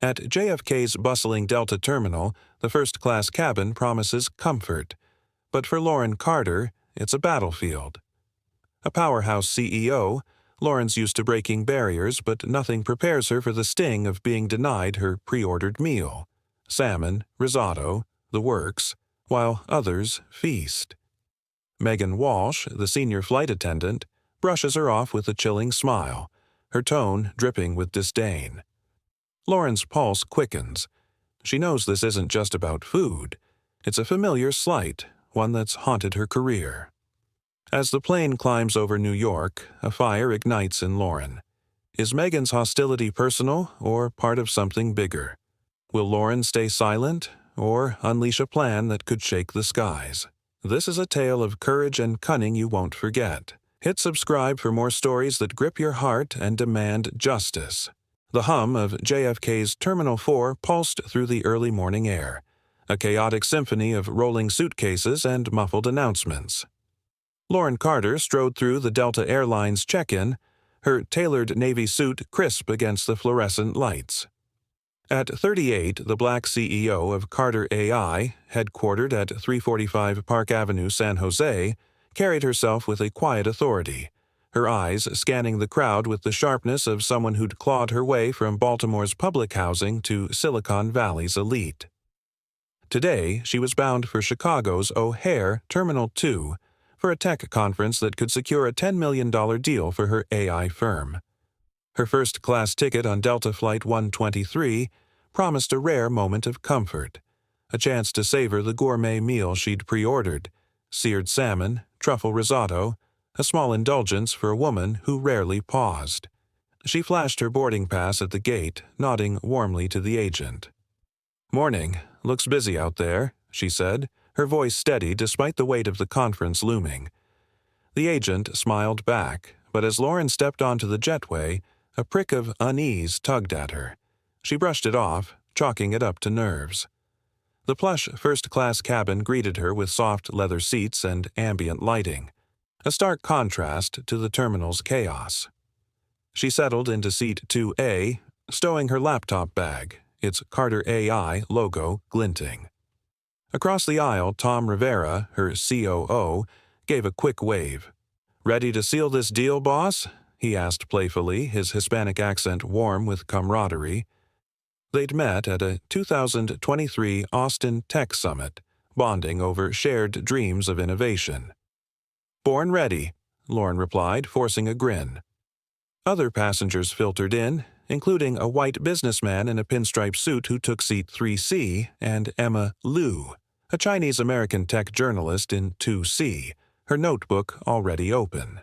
At JFK's bustling Delta terminal, the first-class cabin promises comfort. But for Lauren Carter, it's a battlefield. A powerhouse CEO, Lauren's used to breaking barriers, but nothing prepares her for the sting of being denied her pre-ordered meal. Salmon, risotto, the works, while others feast. Megan Walsh, the senior flight attendant, brushes her off with a chilling smile, her tone dripping with disdain. Lauren's pulse quickens. She knows this isn't just about food. It's a familiar slight, one that's haunted her career. As the plane climbs over New York, a fire ignites in Lauren. Is Megan's hostility personal or part of something bigger? Will Lauren stay silent or unleash a plan that could shake the skies? This is a tale of courage and cunning you won't forget. Hit subscribe for more stories that grip your heart and demand justice. The hum of JFK's Terminal 4 pulsed through the early morning air, a chaotic symphony of rolling suitcases and muffled announcements. Lauren Carter strode through the Delta Airlines check-in, her tailored navy suit crisp against the fluorescent lights. At 38, the black CEO of Carter AI, headquartered at 345 Park Avenue, San Jose, carried herself with a quiet authority, her eyes scanning the crowd with the sharpness of someone who'd clawed her way from Baltimore's public housing to Silicon Valley's elite. Today, she was bound for Chicago's O'Hare Terminal 2 for a tech conference that could secure a $10 million deal for her AI firm. Her first-class ticket on Delta Flight 123 promised a rare moment of comfort, a chance to savor the gourmet meal she'd pre-ordered, seared salmon, truffle risotto, a small indulgence for a woman who rarely paused. She flashed her boarding pass at the gate, nodding warmly to the agent. "Morning. Looks busy out there," she said, her voice steady despite the weight of the conference looming. The agent smiled back, but as Lauren stepped onto the jetway, a prick of unease tugged at her. She brushed it off, chalking it up to nerves. The plush first-class cabin greeted her with soft leather seats and ambient lighting, a stark contrast to the terminal's chaos. She settled into seat 2A, stowing her laptop bag, its Carter AI logo glinting. Across the aisle, Tom Rivera, her COO, gave a quick wave. "Ready to seal this deal, boss?" he asked playfully, his Hispanic accent warm with camaraderie. They'd met at a 2023 Austin Tech Summit, bonding over shared dreams of innovation. "Born ready," Lauren replied, forcing a grin. Other passengers filtered in, including a white businessman in a pinstripe suit who took seat 3C, and Emma Liu, a Chinese-American tech journalist in 2C, her notebook already open.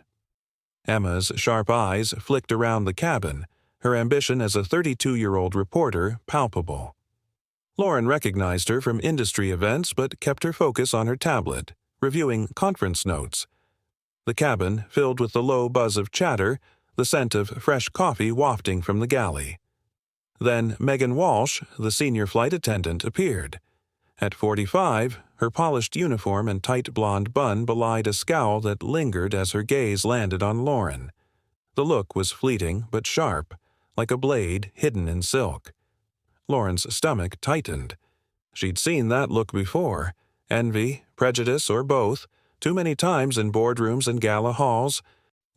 Emma's sharp eyes flicked around the cabin, her ambition as a 32-year-old reporter palpable. Lauren recognized her from industry events but kept her focus on her tablet, reviewing conference notes. The cabin filled with the low buzz of chatter, the scent of fresh coffee wafting from the galley. Then Megan Walsh, the senior flight attendant, appeared. At 45, her polished uniform and tight blonde bun belied a scowl that lingered as her gaze landed on Lauren. The look was fleeting but sharp, like a blade hidden in silk. Lauren's stomach tightened. She'd seen that look before, envy, prejudice, or both, too many times in boardrooms and gala halls.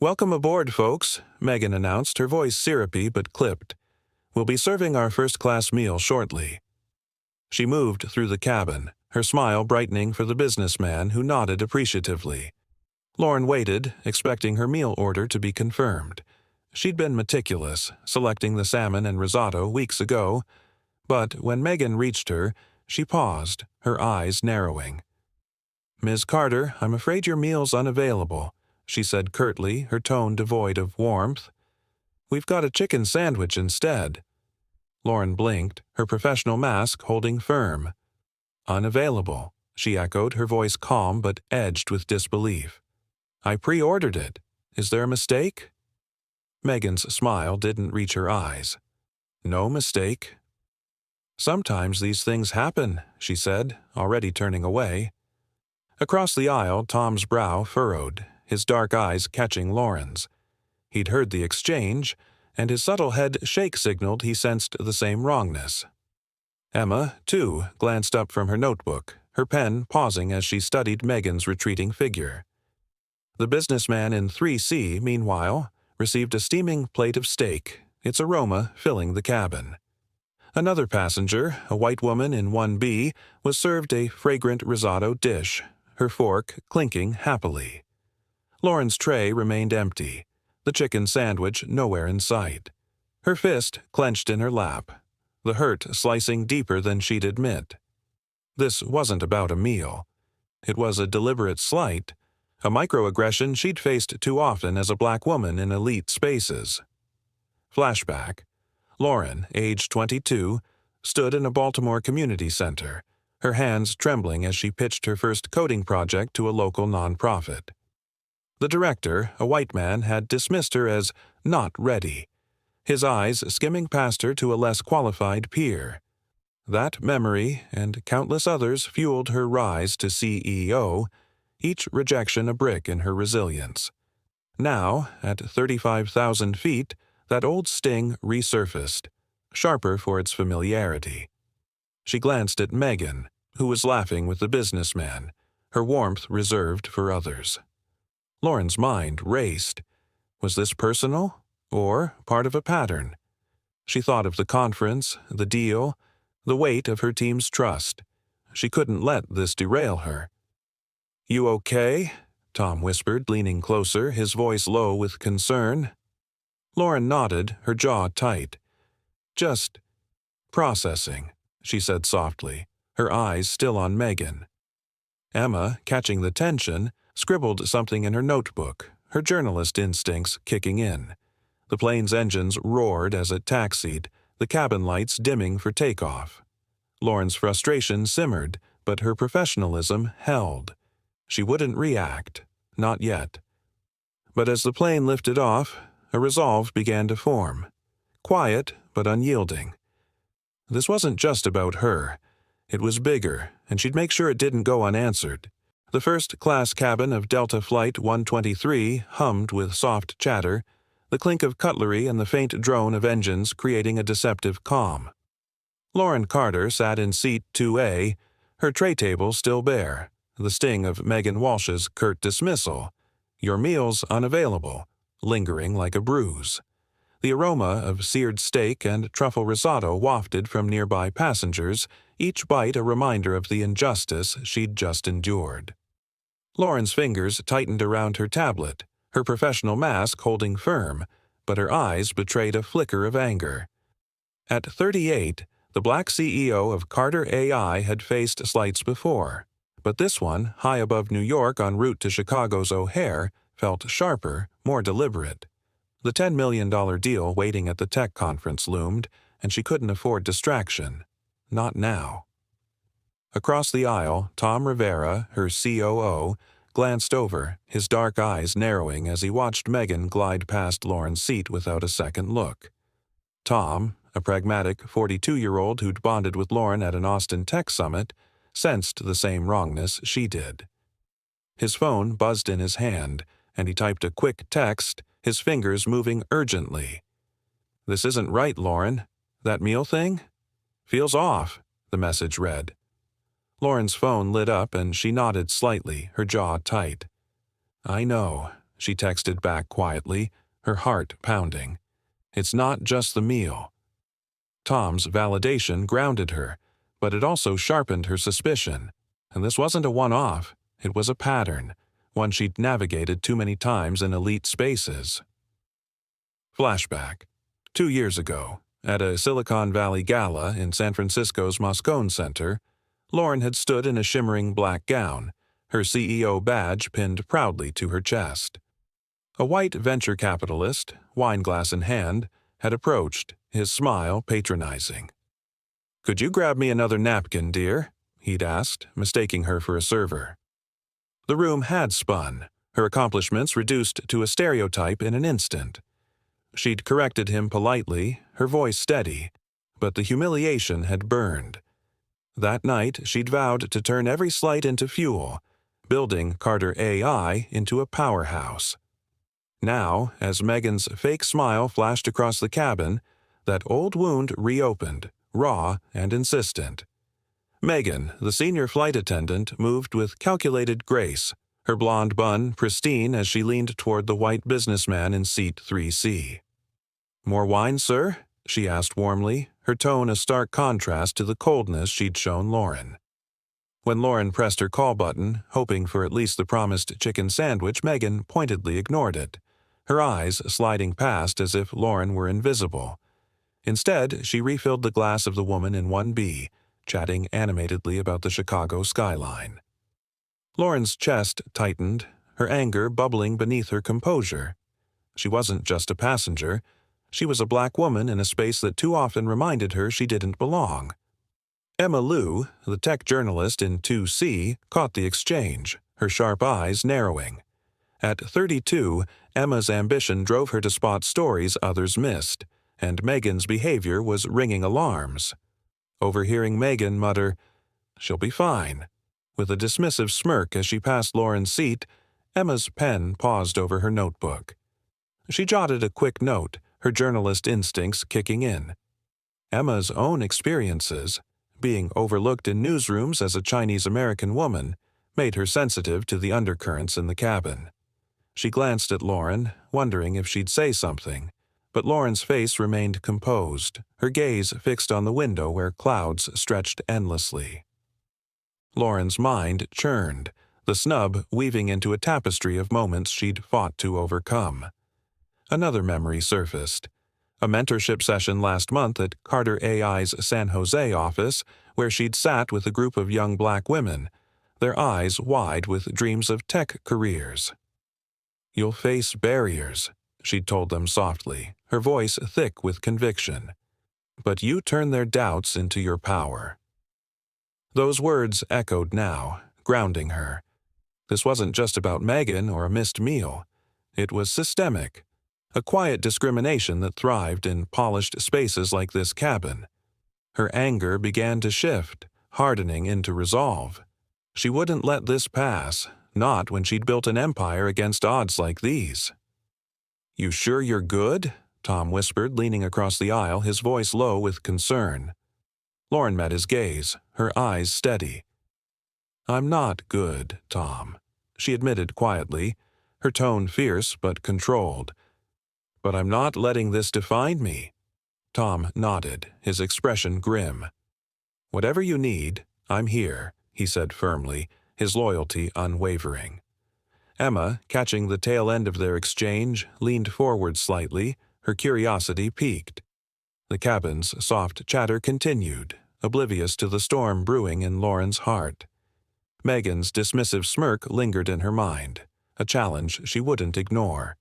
"Welcome aboard, folks," Megan announced, her voice syrupy but clipped. "We'll be serving our first-class meal shortly." She moved through the cabin, her smile brightening for the businessman who nodded appreciatively. Lauren waited, expecting her meal order to be confirmed. She'd been meticulous, selecting the salmon and risotto weeks ago, but when Megan reached her, she paused, her eyes narrowing. "Ms. Carter, I'm afraid your meal's unavailable," she said curtly, her tone devoid of warmth. "We've got a chicken sandwich instead." Lauren blinked, her professional mask holding firm. "Unavailable," she echoed, her voice calm but edged with disbelief. "I pre-ordered it. Is there a mistake?" Megan's smile didn't reach her eyes. "No mistake." "Sometimes these things happen," she said, already turning away. Across the aisle, Tom's brow furrowed, his dark eyes catching Lauren's. He'd heard the exchange, and his subtle head shake signaled he sensed the same wrongness. Emma, too, glanced up from her notebook, her pen pausing as she studied Megan's retreating figure. The businessman in 3C, meanwhile, received a steaming plate of steak, its aroma filling the cabin. Another passenger, a white woman in 1B, was served a fragrant risotto dish, her fork clinking happily. Lauren's tray remained empty, the chicken sandwich nowhere in sight. Her fist clenched in her lap, the hurt slicing deeper than she'd admit. This wasn't about a meal. It was a deliberate slight, a microaggression she'd faced too often as a black woman in elite spaces. Flashback. Lauren, age 22, stood in a Baltimore community center, her hands trembling as she pitched her first coding project to a local nonprofit. The director, a white man, had dismissed her as not ready, his eyes skimming past her to a less qualified peer. That memory and countless others fueled her rise to CEO, each rejection a brick in her resilience. Now, at 35,000 feet, that old sting resurfaced, sharper for its familiarity. She glanced at Megan, who was laughing with the businessman, her warmth reserved for others. Lauren's mind raced. Was this personal, or part of a pattern? She thought of the conference, the deal, the weight of her team's trust. She couldn't let this derail her. "You okay?" Tom whispered, leaning closer, his voice low with concern. Lauren nodded, her jaw tight. "Just processing," she said softly, her eyes still on Megan. Emma, catching the tension, scribbled something in her notebook, her journalist instincts kicking in. The plane's engines roared as it taxied, the cabin lights dimming for takeoff. Lauren's frustration simmered, but her professionalism held. She wouldn't react, not yet. But as the plane lifted off, a resolve began to form. Quiet, but unyielding. This wasn't just about her. It was bigger, and she'd make sure it didn't go unanswered. The first-class cabin of Delta Flight 123 hummed with soft chatter, the clink of cutlery and the faint drone of engines creating a deceptive calm. Lauren Carter sat in seat 2A, her tray table still bare, the sting of Megan Walsh's curt dismissal, "Your meal's unavailable," lingering like a bruise. The aroma of seared steak and truffle risotto wafted from nearby passengers, each bite a reminder of the injustice she'd just endured. Lauren's fingers tightened around her tablet, her professional mask holding firm, but her eyes betrayed a flicker of anger. At 38, the black CEO of Carter AI had faced slights before, but this one, high above New York en route to Chicago's O'Hare, felt sharper, more deliberate. The $10 million deal waiting at the tech conference loomed, and she couldn't afford distraction. Not now. Across the aisle, Tom Rivera, her COO, glanced over, his dark eyes narrowing as he watched Megan glide past Lauren's seat without a second look. Tom, a pragmatic 42-year-old who'd bonded with Lauren at an Austin Tech Summit, sensed the same wrongness she did. His phone buzzed in his hand, and he typed a quick text, his fingers moving urgently. "This isn't right, Lauren. That meal thing? Feels off," the message read. Lauren's phone lit up and she nodded slightly, her jaw tight. "I know," she texted back quietly, her heart pounding. "It's not just the meal." Tom's validation grounded her, but it also sharpened her suspicion. And this wasn't a one-off, it was a pattern, one she'd navigated too many times in elite spaces. Flashback. 2 years ago, at a Silicon Valley gala in San Francisco's Moscone Center, Lauren had stood in a shimmering black gown, her CEO badge pinned proudly to her chest. A white venture capitalist, wineglass in hand, had approached, his smile patronizing. "Could you grab me another napkin, dear?" he'd asked, mistaking her for a server. The room had spun, her accomplishments reduced to a stereotype in an instant. She'd corrected him politely, her voice steady, but the humiliation had burned. That night, she'd vowed to turn every slight into fuel, building Carter AI into a powerhouse. Now, as Megan's fake smile flashed across the cabin, that old wound reopened, raw and insistent. Megan, the senior flight attendant, moved with calculated grace, her blonde bun pristine as she leaned toward the white businessman in seat 3C. "More wine, sir?" she asked warmly, her tone a stark contrast to the coldness she'd shown Lauren. When Lauren pressed her call button, hoping for at least the promised chicken sandwich, Megan pointedly ignored it, her eyes sliding past as if Lauren were invisible. Instead, she refilled the glass of the woman in 1B, chatting animatedly about the Chicago skyline. Lauren's chest tightened, her anger bubbling beneath her composure. She wasn't just a passenger. She was a black woman in a space that too often reminded her she didn't belong. Emma Lou, the tech journalist in 2C, caught the exchange, her sharp eyes narrowing. At 32, Emma's ambition drove her to spot stories others missed, and Megan's behavior was ringing alarms. Overhearing Megan mutter, "She'll be fine," with a dismissive smirk as she passed Lauren's seat, Emma's pen paused over her notebook. She jotted a quick note, her journalist instincts kicking in. Emma's own experiences, being overlooked in newsrooms as a Chinese-American woman, made her sensitive to the undercurrents in the cabin. She glanced at Lauren, wondering if she'd say something, but Lauren's face remained composed, her gaze fixed on the window where clouds stretched endlessly. Lauren's mind churned, the snub weaving into a tapestry of moments she'd fought to overcome. Another memory surfaced. A mentorship session last month at Carter AI's San Jose office, where she'd sat with a group of young black women, their eyes wide with dreams of tech careers. "You'll face barriers," she'd told them softly, her voice thick with conviction. "But you turn their doubts into your power." Those words echoed now, grounding her. This wasn't just about Megan or a missed meal. It was systemic. A quiet discrimination that thrived in polished spaces like this cabin. Her anger began to shift, hardening into resolve. She wouldn't let this pass, not when she'd built an empire against odds like these. "You sure you're good?" Tom whispered, leaning across the aisle, his voice low with concern. Lauren met his gaze, her eyes steady. "I'm not good, Tom," she admitted quietly, her tone fierce but controlled. "But I'm not letting this define me." Tom nodded, his expression grim. "Whatever you need, I'm here," he said firmly, his loyalty unwavering. Emma, catching the tail end of their exchange, leaned forward slightly, her curiosity piqued. The cabin's soft chatter continued, oblivious to the storm brewing in Lauren's heart. Megan's dismissive smirk lingered in her mind, a challenge she wouldn't ignore.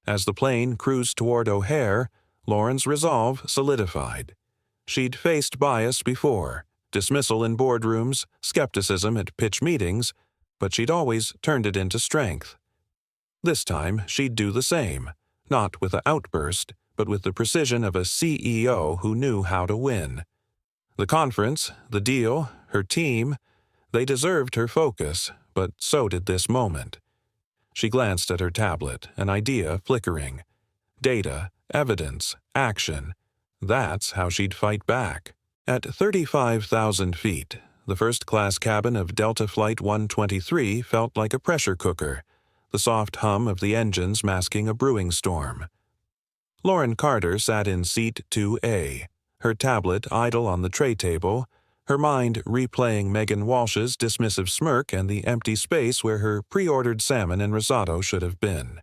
As the plane cruised toward O'Hare, Lauren's resolve solidified. She'd faced bias before, dismissal in boardrooms, skepticism at pitch meetings, but she'd always turned it into strength. This time, she'd do the same, not with an outburst, but with the precision of a CEO who knew how to win. The conference, the deal, her team, they deserved her focus, but so did this moment. She glanced at her tablet, an idea flickering. Data, evidence, action. That's how she'd fight back. At 35,000 feet, the first-class cabin of Delta Flight 123 felt like a pressure cooker, the soft hum of the engines masking a brewing storm. Lauren Carter sat in seat 2A, her tablet idle on the tray table, her mind replaying Megan Walsh's dismissive smirk and the empty space where her pre-ordered salmon and risotto should have been.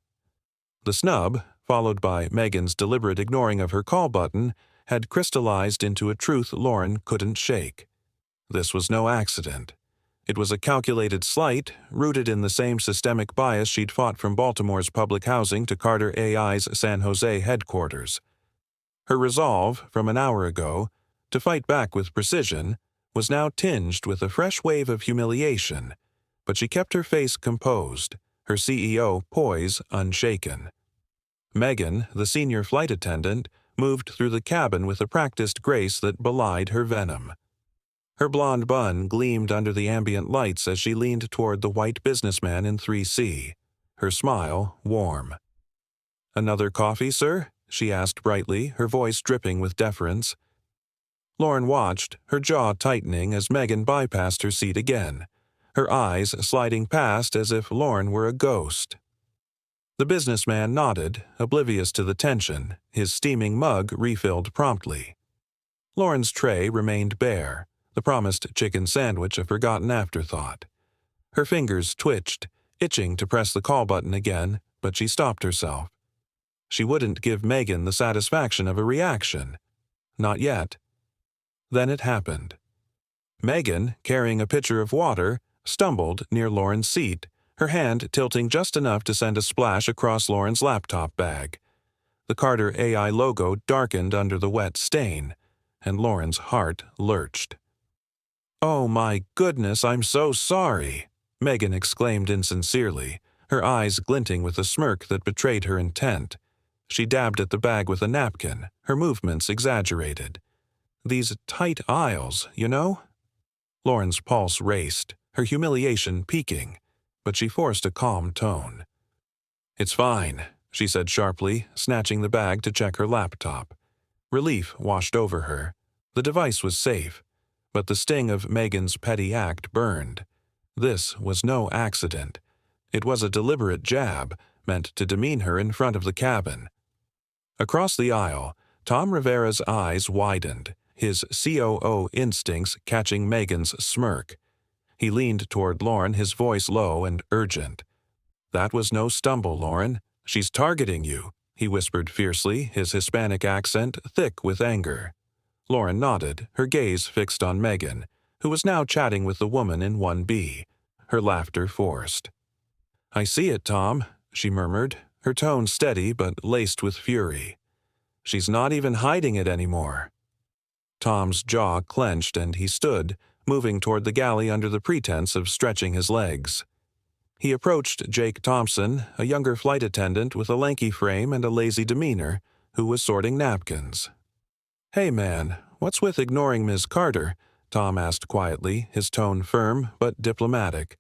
The snub, followed by Megan's deliberate ignoring of her call button, had crystallized into a truth Lauren couldn't shake. This was no accident. It was a calculated slight, rooted in the same systemic bias she'd fought from Baltimore's public housing to Carter AI's San Jose headquarters. Her resolve, from an hour ago, to fight back with precision, was now tinged with a fresh wave of humiliation, but she kept her face composed, her CEO poise unshaken. Megan, the senior flight attendant, moved through the cabin with a practiced grace that belied her venom. Her blonde bun gleamed under the ambient lights as she leaned toward the white businessman in 3C, her smile warm. "Another coffee, sir?" she asked brightly, her voice dripping with deference. Lauren watched, her jaw tightening as Megan bypassed her seat again, her eyes sliding past as if Lauren were a ghost. The businessman nodded, oblivious to the tension, his steaming mug refilled promptly. Lauren's tray remained bare, the promised chicken sandwich a forgotten afterthought. Her fingers twitched, itching to press the call button again, but she stopped herself. She wouldn't give Megan the satisfaction of a reaction. Not yet. Then it happened. Megan, carrying a pitcher of water, stumbled near Lauren's seat, her hand tilting just enough to send a splash across Lauren's laptop bag. The Carter AI logo darkened under the wet stain, and Lauren's heart lurched. "Oh my goodness, I'm so sorry," Megan exclaimed insincerely, her eyes glinting with a smirk that betrayed her intent. She dabbed at the bag with a napkin, her movements exaggerated. "These tight aisles, you know?" Lauren's pulse raced, her humiliation peaking, but she forced a calm tone. "It's fine," she said sharply, snatching the bag to check her laptop. Relief washed over her. The device was safe, but the sting of Megan's petty act burned. This was no accident. It was a deliberate jab, meant to demean her in front of the cabin. Across the aisle, Tom Rivera's eyes widened, his COO instincts catching Megan's smirk. He leaned toward Lauren, his voice low and urgent. "That was no stumble, Lauren. She's targeting you," he whispered fiercely, his Hispanic accent thick with anger. Lauren nodded, her gaze fixed on Megan, who was now chatting with the woman in 1B, her laughter forced. "I see it, Tom," she murmured, her tone steady but laced with fury. "She's not even hiding it anymore." Tom's jaw clenched and he stood, moving toward the galley under the pretense of stretching his legs. He approached Jake Thompson, a younger flight attendant with a lanky frame and a lazy demeanor, who was sorting napkins. "Hey man, what's with ignoring Ms. Carter?" Tom asked quietly, his tone firm but diplomatic.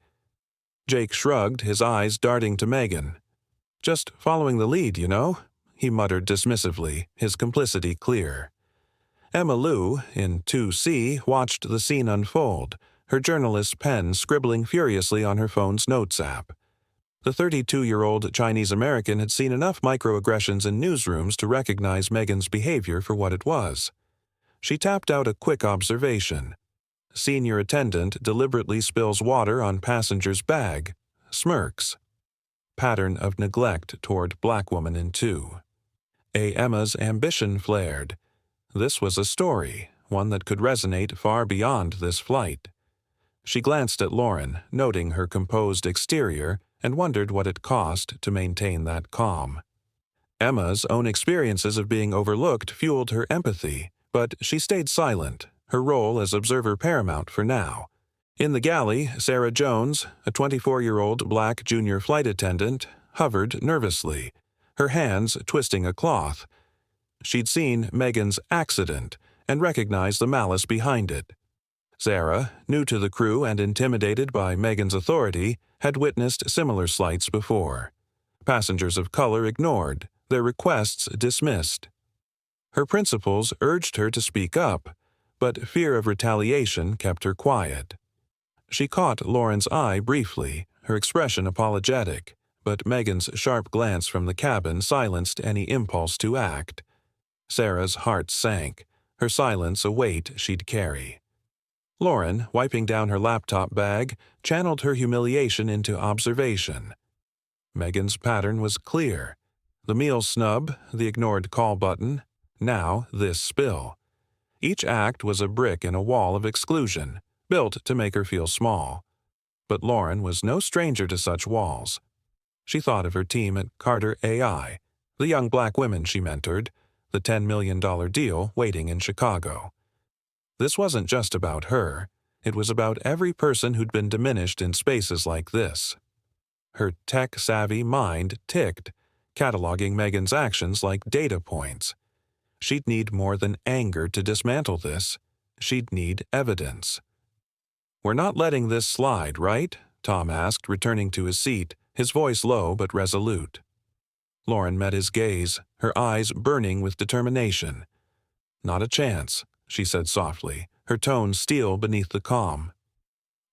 Jake shrugged, his eyes darting to Megan. "Just following the lead, you know," he muttered dismissively, his complicity clear. Emma Lou, in 2C, watched the scene unfold, her journalist's pen scribbling furiously on her phone's notes app. The 32-year-old Chinese-American had seen enough microaggressions in newsrooms to recognize Megan's behavior for what it was. She tapped out a quick observation. Senior attendant deliberately spills water on passenger's bag, smirks. Pattern of neglect toward black woman in 2. Emma's ambition flared. This was a story, one that could resonate far beyond this flight. She glanced at Lauren, noting her composed exterior, and wondered what it cost to maintain that calm. Emma's own experiences of being overlooked fueled her empathy, but she stayed silent, her role as observer paramount for now. In the galley, Sarah Jones, a 24-year-old black junior flight attendant, hovered nervously, her hands twisting a cloth. She'd seen Megan's accident and recognized the malice behind it. Sarah, new to the crew and intimidated by Megan's authority, had witnessed similar slights before. Passengers of color ignored, their requests dismissed. Her principals urged her to speak up, but fear of retaliation kept her quiet. She caught Lauren's eye briefly, her expression apologetic, but Megan's sharp glance from the cabin silenced any impulse to act. Sarah's heart sank, her silence a weight she'd carry. Lauren, wiping down her laptop bag, channeled her humiliation into observation. Megan's pattern was clear. The meal snub, the ignored call button, now this spill. Each act was a brick in a wall of exclusion, built to make her feel small. But Lauren was no stranger to such walls. She thought of her team at Carter AI, the young black women she mentored, the $10 million deal waiting in Chicago. This wasn't just about her. It was about every person who'd been diminished in spaces like this. Her tech-savvy mind ticked, cataloging Megan's actions like data points. She'd need more than anger to dismantle this. She'd need evidence. "We're not letting this slide, right?" Tom asked, returning to his seat, his voice low but resolute. Lauren met his gaze, her eyes burning with determination. "Not a chance," she said softly, her tone steel beneath the calm.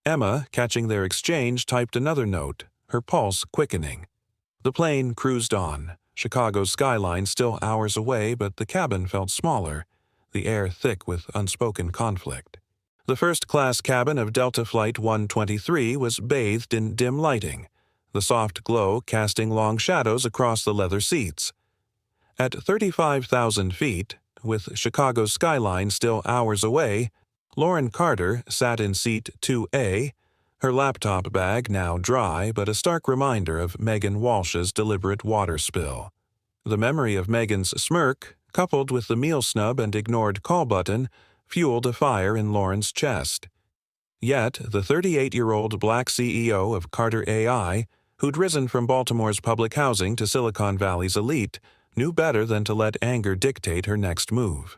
Emma, catching their exchange, typed another note, her pulse quickening. The plane cruised on, Chicago's skyline still hours away, but the cabin felt smaller, the air thick with unspoken conflict. The first-class cabin of Delta Flight 123 was bathed in dim lighting, the soft glow casting long shadows across the leather seats. At 35,000 feet, with Chicago's skyline still hours away, Lauren Carter sat in seat 2A, her laptop bag now dry but a stark reminder of Megan Walsh's deliberate water spill. The memory of Megan's smirk, coupled with the meal snub and ignored call button, fueled a fire in Lauren's chest. Yet the 38-year-old black CEO of Carter AI, who'd risen from Baltimore's public housing to Silicon Valley's elite, knew better than to let anger dictate her next move.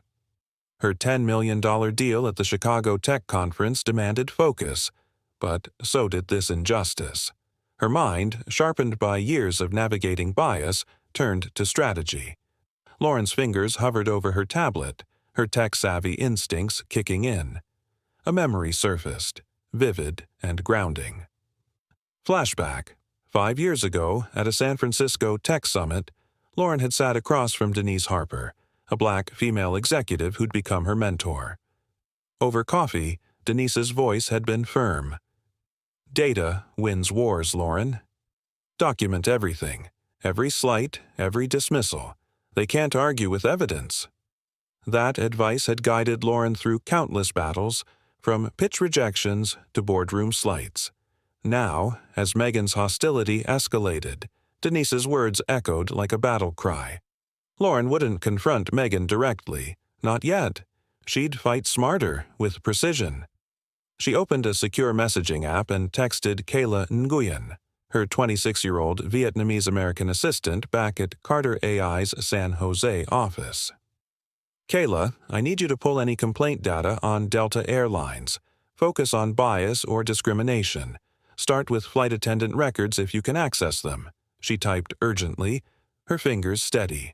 Her $10 million deal at the Chicago Tech Conference demanded focus, but so did this injustice. Her mind, sharpened by years of navigating bias, turned to strategy. Lauren's fingers hovered over her tablet, her tech-savvy instincts kicking in. A memory surfaced, vivid and grounding. Flashback. 5 years ago, at a San Francisco tech summit, Lauren had sat across from Denise Harper, a black female executive who'd become her mentor. Over coffee, Denise's voice had been firm. "Data wins wars, Lauren. Document everything, every slight, every dismissal. They can't argue with evidence." That advice had guided Lauren through countless battles, from pitch rejections to boardroom slights. Now, as Megan's hostility escalated, Denise's words echoed like a battle cry. Lauren wouldn't confront Megan directly, not yet. She'd fight smarter, with precision. She opened a secure messaging app and texted Kayla Nguyen, her 26-year-old Vietnamese-American assistant back at Carter AI's San Jose office. "Kayla, I need you to pull any complaint data on Delta Airlines. Focus on bias or discrimination. Start with flight attendant records if you can access them," she typed urgently, her fingers steady.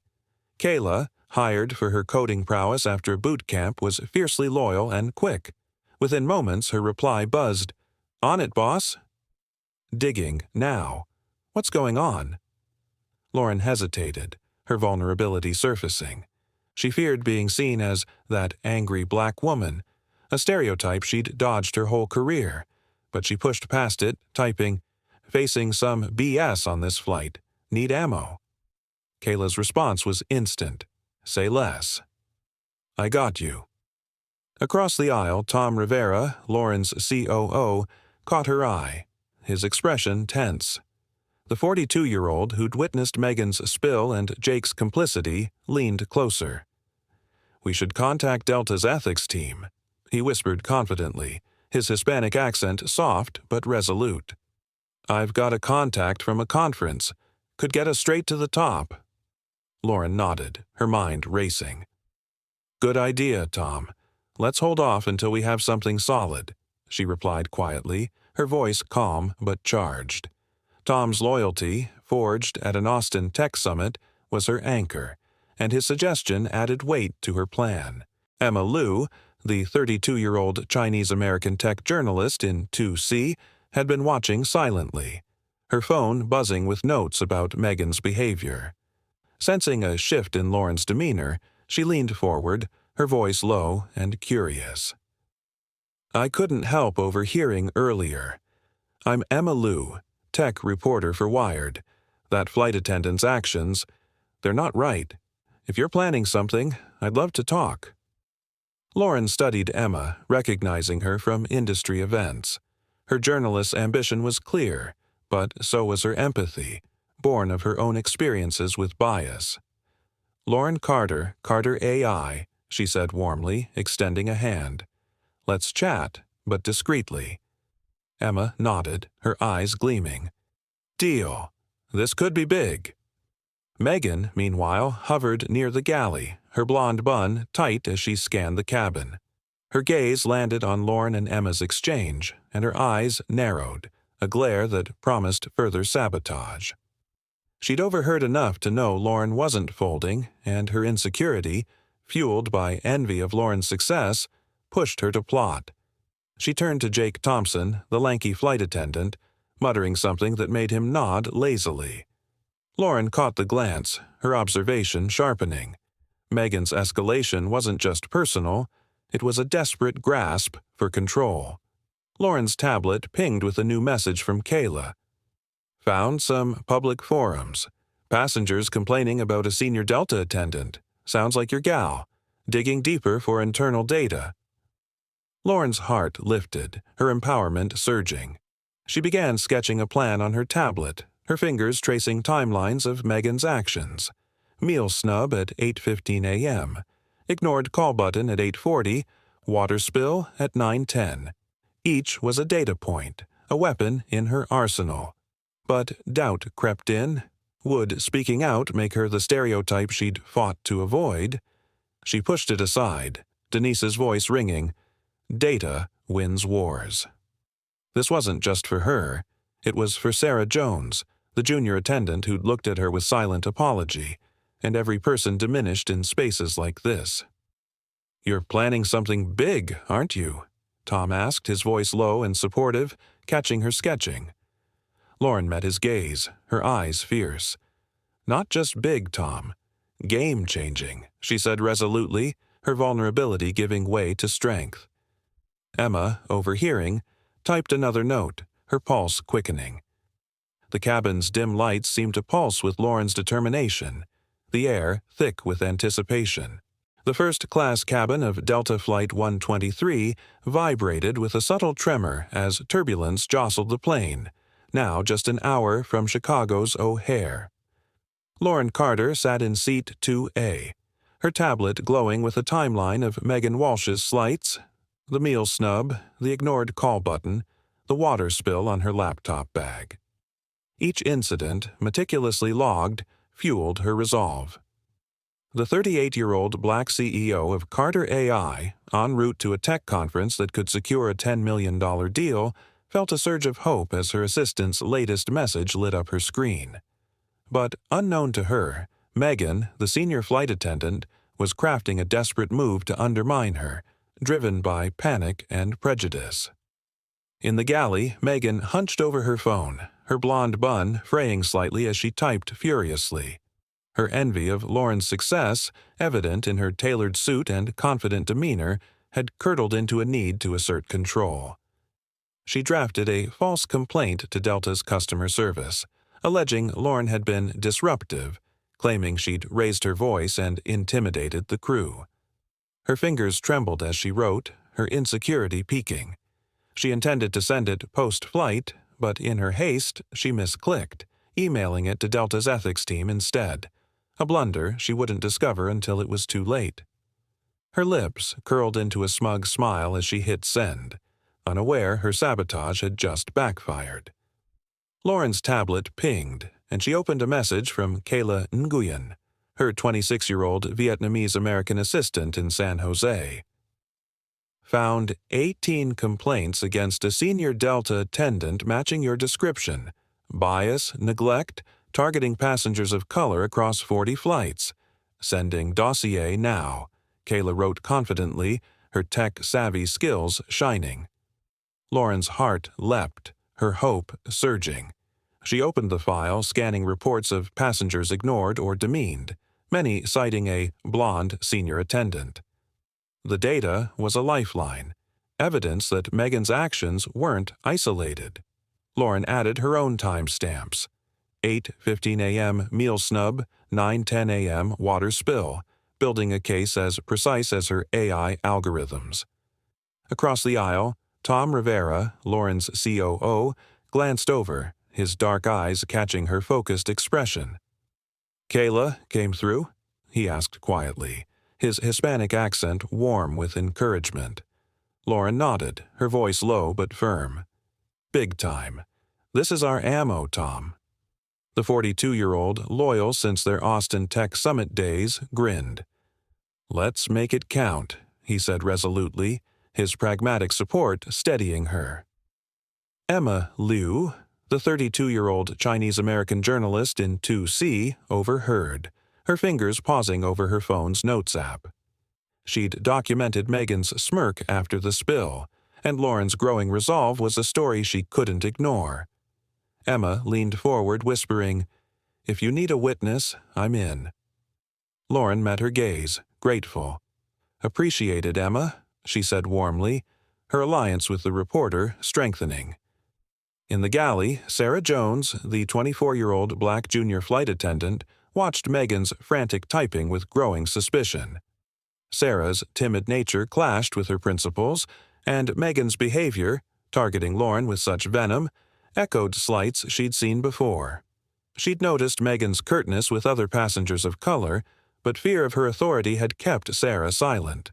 Kayla, hired for her coding prowess after boot camp, was fiercely loyal and quick. Within moments, her reply buzzed. "On it, boss." Digging, now. "What's going on?" Lauren hesitated, her vulnerability surfacing. She feared being seen as that angry black woman, a stereotype she'd dodged her whole career. But she pushed past it, typing, "Facing some BS on this flight. Need ammo." Kayla's response was instant. "Say less." "I got you." Across the aisle, Tom Rivera, Lauren's COO, caught her eye, his expression tense. The 42-year-old who'd witnessed Megan's spill and Jake's complicity leaned closer. "We should contact Delta's ethics team," he whispered confidently, his Hispanic accent soft but resolute. "I've got a contact from a conference. Could get us straight to the top." Lauren nodded, her mind racing. "Good idea, Tom. Let's hold off until we have something solid," she replied quietly, her voice calm but charged. Tom's loyalty, forged at an Austin Tech Summit, was her anchor, and his suggestion added weight to her plan. Emma Liu, the 32-year-old Chinese-American tech journalist in 2C, had been watching silently, her phone buzzing with notes about Megan's behavior. Sensing a shift in Lauren's demeanor, she leaned forward, her voice low and curious. "I couldn't help overhearing earlier. I'm Emma Liu, tech reporter for Wired. That flight attendant's actions, they're not right. If you're planning something, I'd love to talk." Lauren studied Emma, recognizing her from industry events. Her journalist's ambition was clear, but so was her empathy, born of her own experiences with bias. "Lauren Carter, Carter AI," she said warmly, extending a hand. "Let's chat, but discreetly." Emma nodded, her eyes gleaming. "Deal. This could be big." Megan, meanwhile, hovered near the galley, her blonde bun tight as she scanned the cabin. Her gaze landed on Lauren and Emma's exchange, and her eyes narrowed, a glare that promised further sabotage. She'd overheard enough to know Lauren wasn't folding, and her insecurity, fueled by envy of Lauren's success, pushed her to plot. She turned to Jake Thompson, the lanky flight attendant, muttering something that made him nod lazily. Lauren caught the glance, her observation sharpening. Megan's escalation wasn't just personal, it was a desperate grasp for control. Lauren's tablet pinged with a new message from Kayla. Found some public forums. Passengers complaining about a senior Delta attendant. Sounds like your gal. Digging deeper for internal data. Lauren's heart lifted, her empowerment surging. She began sketching a plan on her tablet, her fingers tracing timelines of Megan's actions. Meal snub at 8:15 a.m. Ignored call button at 8:40. Water spill at 9:10. Each was a data point, a weapon in her arsenal. But doubt crept in. Would speaking out make her the stereotype she'd fought to avoid? She pushed it aside, Denise's voice ringing. Data wins wars. This wasn't just for her. It was for Sarah Jones, the junior attendant who'd looked at her with silent apology, and every person diminished in spaces like this. "You're planning something big, aren't you?" Tom asked, his voice low and supportive, catching her sketching. Lauren met his gaze, her eyes fierce. "Not just big, Tom. Game-changing," she said resolutely, her vulnerability giving way to strength. Emma, overhearing, typed another note, her pulse quickening. The cabin's dim lights seemed to pulse with Lauren's determination, the air thick with anticipation. The first-class cabin of Delta Flight 123 vibrated with a subtle tremor as turbulence jostled the plane, now just an hour from Chicago's O'Hare. Lauren Carter sat in seat 2A, her tablet glowing with a timeline of Megan Walsh's slights, the meal snub, the ignored call button, the water spill on her laptop bag. Each incident, meticulously logged, fueled her resolve. The 38-year-old black CEO of Carter AI, en route to a tech conference that could secure a $10 million deal, felt a surge of hope as her assistant's latest message lit up her screen. But unknown to her, Megan, the senior flight attendant, was crafting a desperate move to undermine her, driven by panic and prejudice. In the galley, Megan hunched over her phone, her blonde bun fraying slightly as she typed furiously. Her envy of Lauren's success, evident in her tailored suit and confident demeanor, had curdled into a need to assert control. She drafted a false complaint to Delta's customer service, alleging Lauren had been disruptive, claiming she'd raised her voice and intimidated the crew. Her fingers trembled as she wrote, her insecurity peaking. She intended to send it post-flight, but in her haste, she misclicked, emailing it to Delta's ethics team instead, a blunder she wouldn't discover until it was too late. Her lips curled into a smug smile as she hit send, unaware her sabotage had just backfired. Lauren's tablet pinged, and she opened a message from Kayla Nguyen, her 26-year-old Vietnamese-American assistant in San Jose. Found 18 complaints against a senior Delta attendant matching your description. Bias, neglect, targeting passengers of color across 40 flights. Sending dossier now, Kayla wrote confidently, her tech-savvy skills shining. Lauren's heart leapt, her hope surging. She opened the file, scanning reports of passengers ignored or demeaned, many citing a blonde senior attendant. The data was a lifeline, evidence that Megan's actions weren't isolated. Lauren added her own timestamps. 8:15 a.m. meal snub, 9:10 a.m. water spill, building a case as precise as her AI algorithms. Across the aisle, Tom Rivera, Lauren's COO, glanced over, his dark eyes catching her focused expression. "Kayla came through?" he asked quietly, his Hispanic accent warm with encouragement. Lauren nodded, her voice low but firm. "Big time. This is our ammo, Tom." The 42-year-old, loyal since their Austin Tech Summit days, grinned. "Let's make it count," he said resolutely, his pragmatic support steadying her. Emma Liu, The 32-year-old Chinese-American journalist in 2C overheard, her fingers pausing over her phone's notes app. She'd documented Megan's smirk after the spill, and Lauren's growing resolve was a story she couldn't ignore. Emma leaned forward, whispering, "If you need a witness, I'm in." Lauren met her gaze, grateful. "Appreciated, Emma," she said warmly, her alliance with the reporter strengthening. In the galley, Sarah Jones, the 24-year-old black junior flight attendant, watched Megan's frantic typing with growing suspicion. Sarah's timid nature clashed with her principles, and Megan's behavior, targeting Lauren with such venom, echoed slights she'd seen before. She'd noticed Megan's curtness with other passengers of color, but fear of her authority had kept Sarah silent.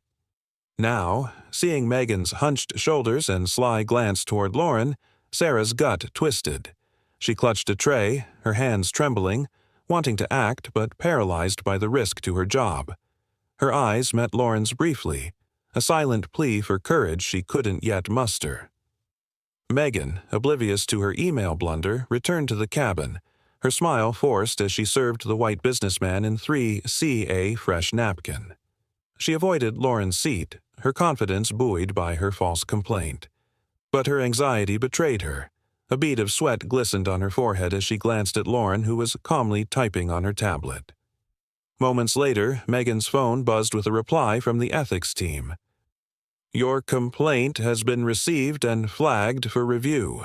Now, seeing Megan's hunched shoulders and sly glance toward Lauren, Sarah's gut twisted. She clutched a tray, her hands trembling, wanting to act but paralyzed by the risk to her job. Her eyes met Lauren's briefly, a silent plea for courage she couldn't yet muster. Megan, oblivious to her email blunder, returned to the cabin, her smile forced as she served the white businessman in 3C a fresh napkin. She avoided Lauren's seat, her confidence buoyed by her false complaint. But her anxiety betrayed her. A bead of sweat glistened on her forehead as she glanced at Lauren, who was calmly typing on her tablet. Moments later, Megan's phone buzzed with a reply from the ethics team. "Your complaint has been received and flagged for review."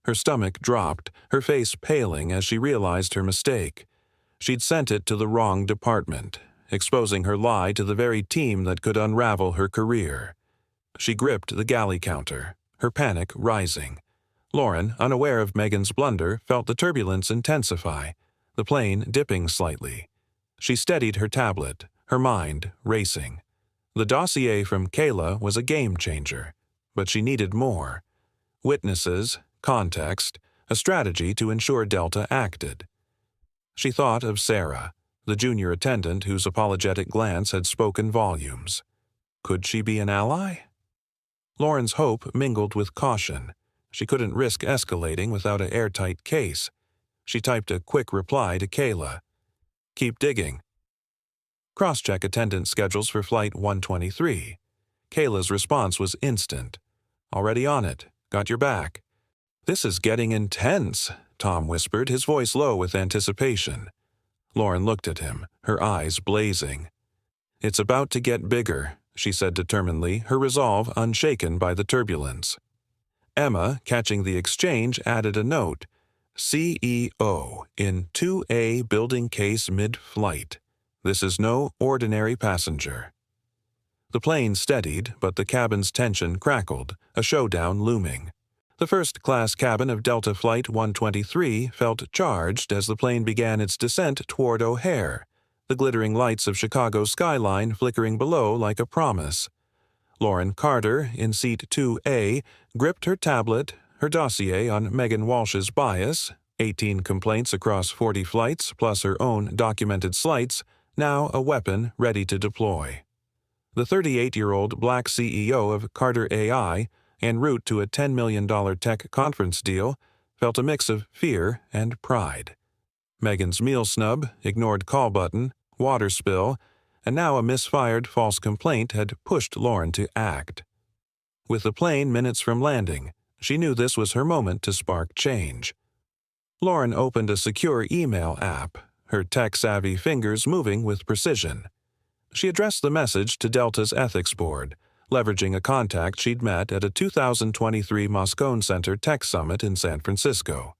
Her stomach dropped, her face paling as she realized her mistake. She'd sent it to the wrong department, exposing her lie to the very team that could unravel her career. She gripped the galley counter, her panic rising. Lauren, unaware of Megan's blunder, felt the turbulence intensify, the plane dipping slightly. She steadied her tablet, her mind racing. The dossier from Kayla was a game-changer, but she needed more. Witnesses, context, a strategy to ensure Delta acted. She thought of Sarah, the junior attendant whose apologetic glance had spoken volumes. Could she be an ally? Lauren's hope mingled with caution. She couldn't risk escalating without an airtight case. She typed a quick reply to Kayla. "Keep digging." Cross-check attendant schedules for Flight 123. Kayla's response was instant. "Already on it. Got your back." "This is getting intense," Tom whispered, his voice low with anticipation. Lauren looked at him, her eyes blazing. "It's about to get bigger," she said determinedly, her resolve unshaken by the turbulence. Emma, catching the exchange, added a note. "CEO in 2A building case mid-flight. This is no ordinary passenger." The plane steadied, but the cabin's tension crackled, a showdown looming. The first-class cabin of Delta Flight 123 felt charged as the plane began its descent toward O'Hare, the glittering lights of Chicago's skyline flickering below like a promise. Lauren Carter, in seat 2A, gripped her tablet, her dossier on Megan Walsh's bias, 18 complaints across 40 flights plus her own documented slights, now a weapon ready to deploy. The 38-year-old black CEO of Carter AI, en route to a $10 million tech conference deal, felt a mix of fear and pride. Megan's meal snub, ignored call button, water spill, and now a misfired false complaint had pushed Lauren to act. With the plane minutes from landing, she knew this was her moment to spark change. Lauren opened a secure email app, her tech-savvy fingers moving with precision. She addressed the message to Delta's ethics board, leveraging a contact she'd met at a 2023 Moscone Center Tech Summit in San Francisco.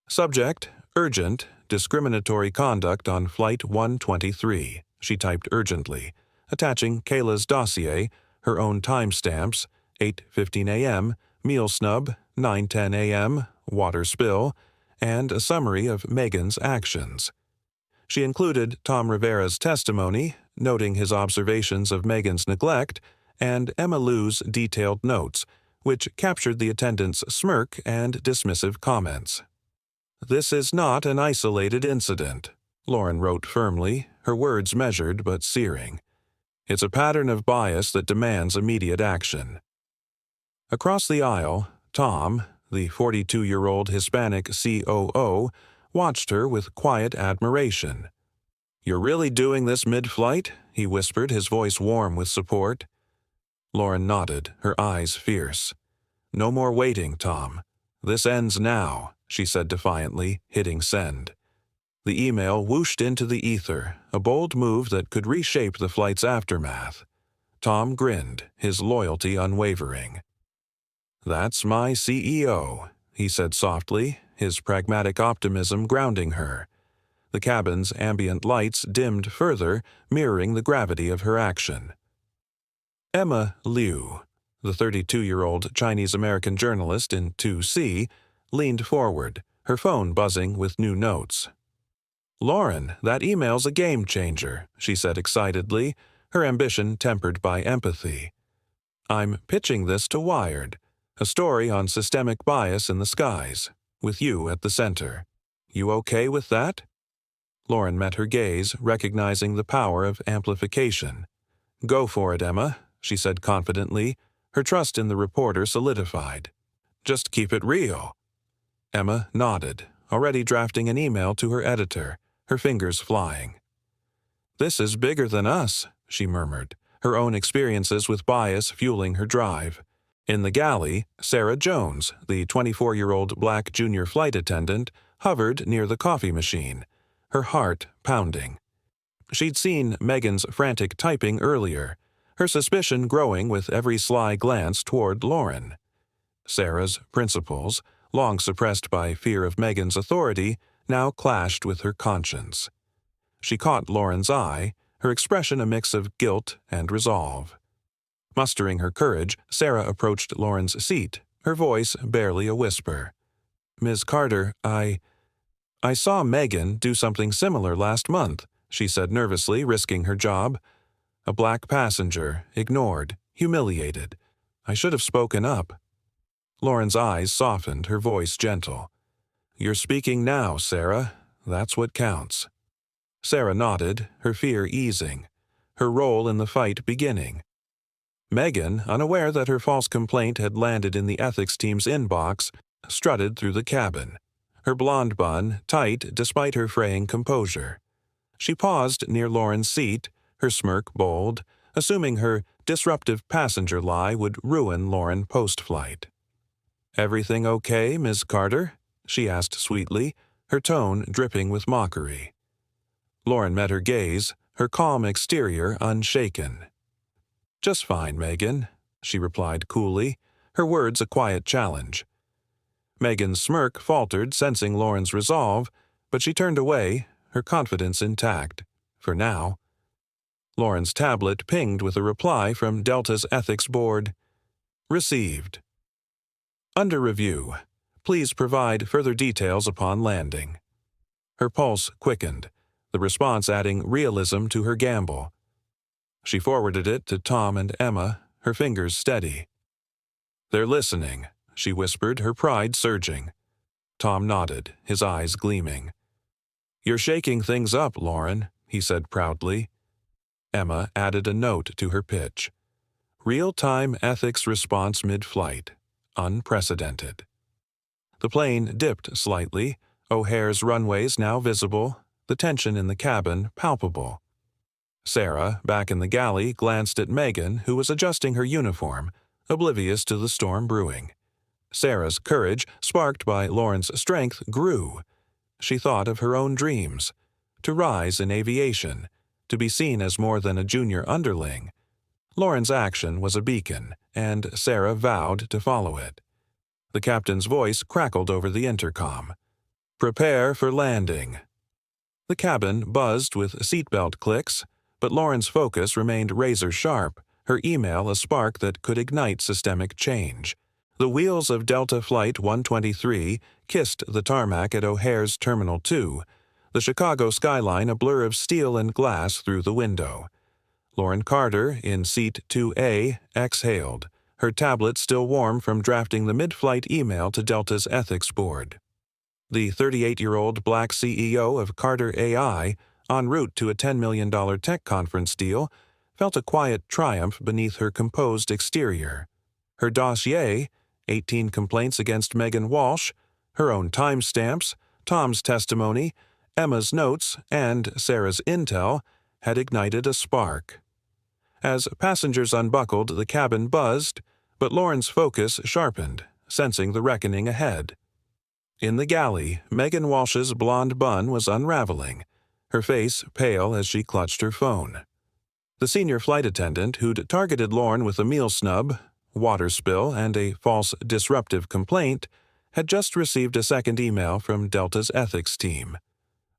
Subject: urgent, discriminatory conduct on Flight 123, she typed urgently, attaching Kayla's dossier, her own timestamps, 8:15 a.m., meal snub, 9:10 a.m., water spill, and a summary of Megan's actions. She included Tom Rivera's testimony, noting his observations of Megan's neglect, and Emma Lou's detailed notes, which captured the attendant's smirk and dismissive comments. "This is not an isolated incident," Lauren wrote firmly, her words measured but searing. "It's a pattern of bias that demands immediate action." Across the aisle, Tom, the 42-year-old Hispanic COO, watched her with quiet admiration. "You're really doing this mid-flight?" he whispered, his voice warm with support. Lauren nodded, her eyes fierce. "No more waiting, Tom. This ends now," she said defiantly, hitting send. The email whooshed into the ether, a bold move that could reshape the flight's aftermath. Tom grinned, his loyalty unwavering. "That's my CEO," he said softly, his pragmatic optimism grounding her. The cabin's ambient lights dimmed further, mirroring the gravity of her action. Emma Liu, the 32-year-old Chinese-American journalist in 2C, leaned forward, her phone buzzing with new notes. "Lauren, that email's a game-changer," she said excitedly, her ambition tempered by empathy. "I'm pitching this to Wired, a story on systemic bias in the skies, with you at the center. You okay with that?" Lauren met her gaze, recognizing the power of amplification. "Go for it, Emma," she said confidently, her trust in the reporter solidified. "Just keep it real." Emma nodded, already drafting an email to her editor, her fingers flying. "This is bigger than us," she murmured, her own experiences with bias fueling her drive. In the galley, Sarah Jones, the 24-year-old black junior flight attendant, hovered near the coffee machine, her heart pounding. She'd seen Megan's frantic typing earlier, her suspicion growing with every sly glance toward Lauren. Sarah's principles, long suppressed by fear of Megan's authority, now clashed with her conscience. She caught Lauren's eye, her expression a mix of guilt and resolve. Mustering her courage, Sarah approached Lauren's seat, her voice barely a whisper. "Ms. Carter, I saw Megan do something similar last month," she said nervously, risking her job. "A black passenger, ignored, humiliated. I should have spoken up." Lauren's eyes softened, her voice gentle. "You're speaking now, Sarah. That's what counts." Sarah nodded, her fear easing, her role in the fight beginning. Megan, unaware that her false complaint had landed in the ethics team's inbox, strutted through the cabin, her blonde bun tight despite her fraying composure. She paused near Lauren's seat, her smirk bold, assuming her disruptive passenger lie would ruin Lauren post-flight. "Everything okay, Ms. Carter?" she asked sweetly, her tone dripping with mockery. Lauren met her gaze, her calm exterior unshaken. "Just fine, Megan," she replied coolly, her words a quiet challenge. Megan's smirk faltered, sensing Lauren's resolve, but she turned away, her confidence intact, for now. Lauren's tablet pinged with a reply from Delta's ethics board. "Received. Under review. Please provide further details upon landing." Her pulse quickened, the response adding realism to her gamble. She forwarded it to Tom and Emma, her fingers steady. "They're listening," she whispered, her pride surging. Tom nodded, his eyes gleaming. "You're shaking things up, Lauren," he said proudly. Emma added a note to her pitch. "Real-time ethics response mid-flight. Unprecedented." The plane dipped slightly, O'Hare's runways now visible, the tension in the cabin palpable. Sarah, back in the galley, glanced at Megan, who was adjusting her uniform, oblivious to the storm brewing. Sarah's courage, sparked by Lauren's strength, grew. She thought of her own dreams, to rise in aviation, to be seen as more than a junior underling. Lauren's action was a beacon, and Sarah vowed to follow it. The captain's voice crackled over the intercom. "Prepare for landing." The cabin buzzed with seatbelt clicks, but Lauren's focus remained razor-sharp, her email a spark that could ignite systemic change. The wheels of Delta Flight 123 kissed the tarmac at O'Hare's Terminal 2, the Chicago skyline a blur of steel and glass through the window. Lauren Carter, in seat 2A, exhaled, her tablet still warm from drafting the mid-flight email to Delta's ethics board. The 38-year-old black CEO of Carter AI, en route to a $10 million tech conference deal, felt a quiet triumph beneath her composed exterior. Her dossier, 18 complaints against Megan Walsh, her own timestamps, Tom's testimony, Emma's notes, and Sarah's intel had ignited a spark. As passengers unbuckled, the cabin buzzed, but Lauren's focus sharpened, sensing the reckoning ahead. In the galley, Megan Walsh's blonde bun was unraveling, her face pale as she clutched her phone. The senior flight attendant who'd targeted Lauren with a meal snub, water spill, and a false disruptive complaint had just received a second email from Delta's ethics team.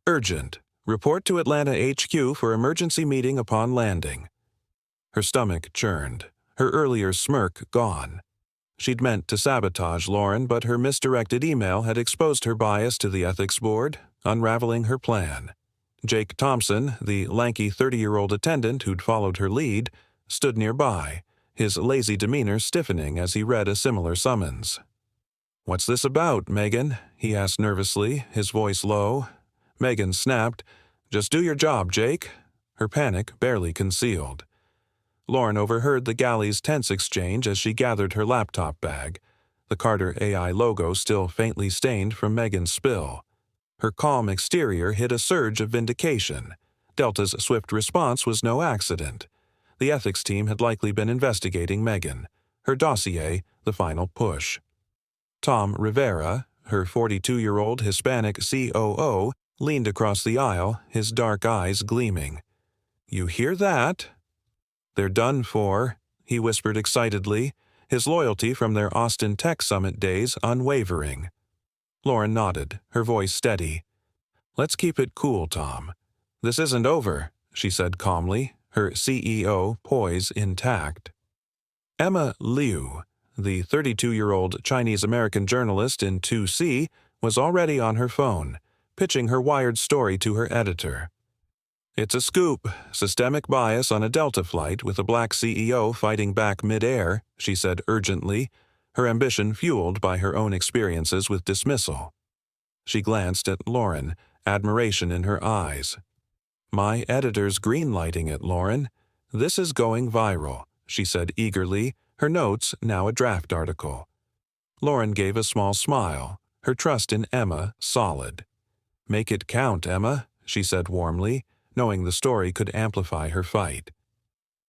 Urgent. Report to Atlanta HQ for emergency meeting upon landing. Her stomach churned, her earlier smirk gone. She'd meant to sabotage Lauren, but her misdirected email had exposed her bias to the ethics board, unraveling her plan. Jake Thompson, the lanky 30-year-old attendant who'd followed her lead, stood nearby, his lazy demeanor stiffening as he read a similar summons. "What's this about, Megan?" he asked nervously, his voice low. Megan snapped, "Just do your job, Jake," her panic barely concealed. Lauren overheard the galley's tense exchange as she gathered her laptop bag, the Carter AI logo still faintly stained from Megan's spill. Her calm exterior hid a surge of vindication. Delta's swift response was no accident. The ethics team had likely been investigating Megan, her dossier the final push. Tom Rivera, her 42-year-old Hispanic COO, leaned across the aisle, his dark eyes gleaming. "You hear that?" "They're done for," he whispered excitedly, his loyalty from their Austin Tech Summit days unwavering. Lauren nodded, her voice steady. "Let's keep it cool, Tom. This isn't over," she said calmly, her CEO poise intact. Emma Liu, the 32-year-old Chinese-American journalist in 2C, was already on her phone, pitching her Wired story to her editor. "It's a scoop, systemic bias on a Delta flight with a black CEO fighting back mid-air," she said urgently, her ambition fueled by her own experiences with dismissal. She glanced at Lauren, admiration in her eyes. "My editor's greenlighting it, Lauren. This is going viral," she said eagerly, her notes now a draft article. Lauren gave a small smile, her trust in Emma solid. "Make it count, Emma," she said warmly, knowing the story could amplify her fight.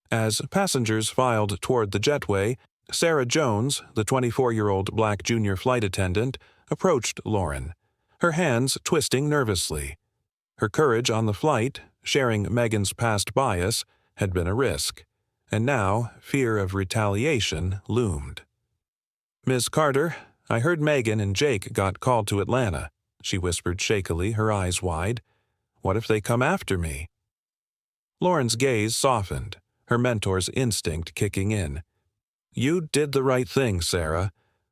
As passengers filed toward the jetway, Sarah Jones, the 24-year-old black junior flight attendant, approached Lauren, her hands twisting nervously. Her courage on the flight, sharing Megan's past bias, had been a risk, and now fear of retaliation loomed. "Ms. Carter, I heard Megan and Jake got called to Atlanta," she whispered shakily, her eyes wide. "What if they come after me?" Lauren's gaze softened, her mentor's instinct kicking in. "You did the right thing, Sarah.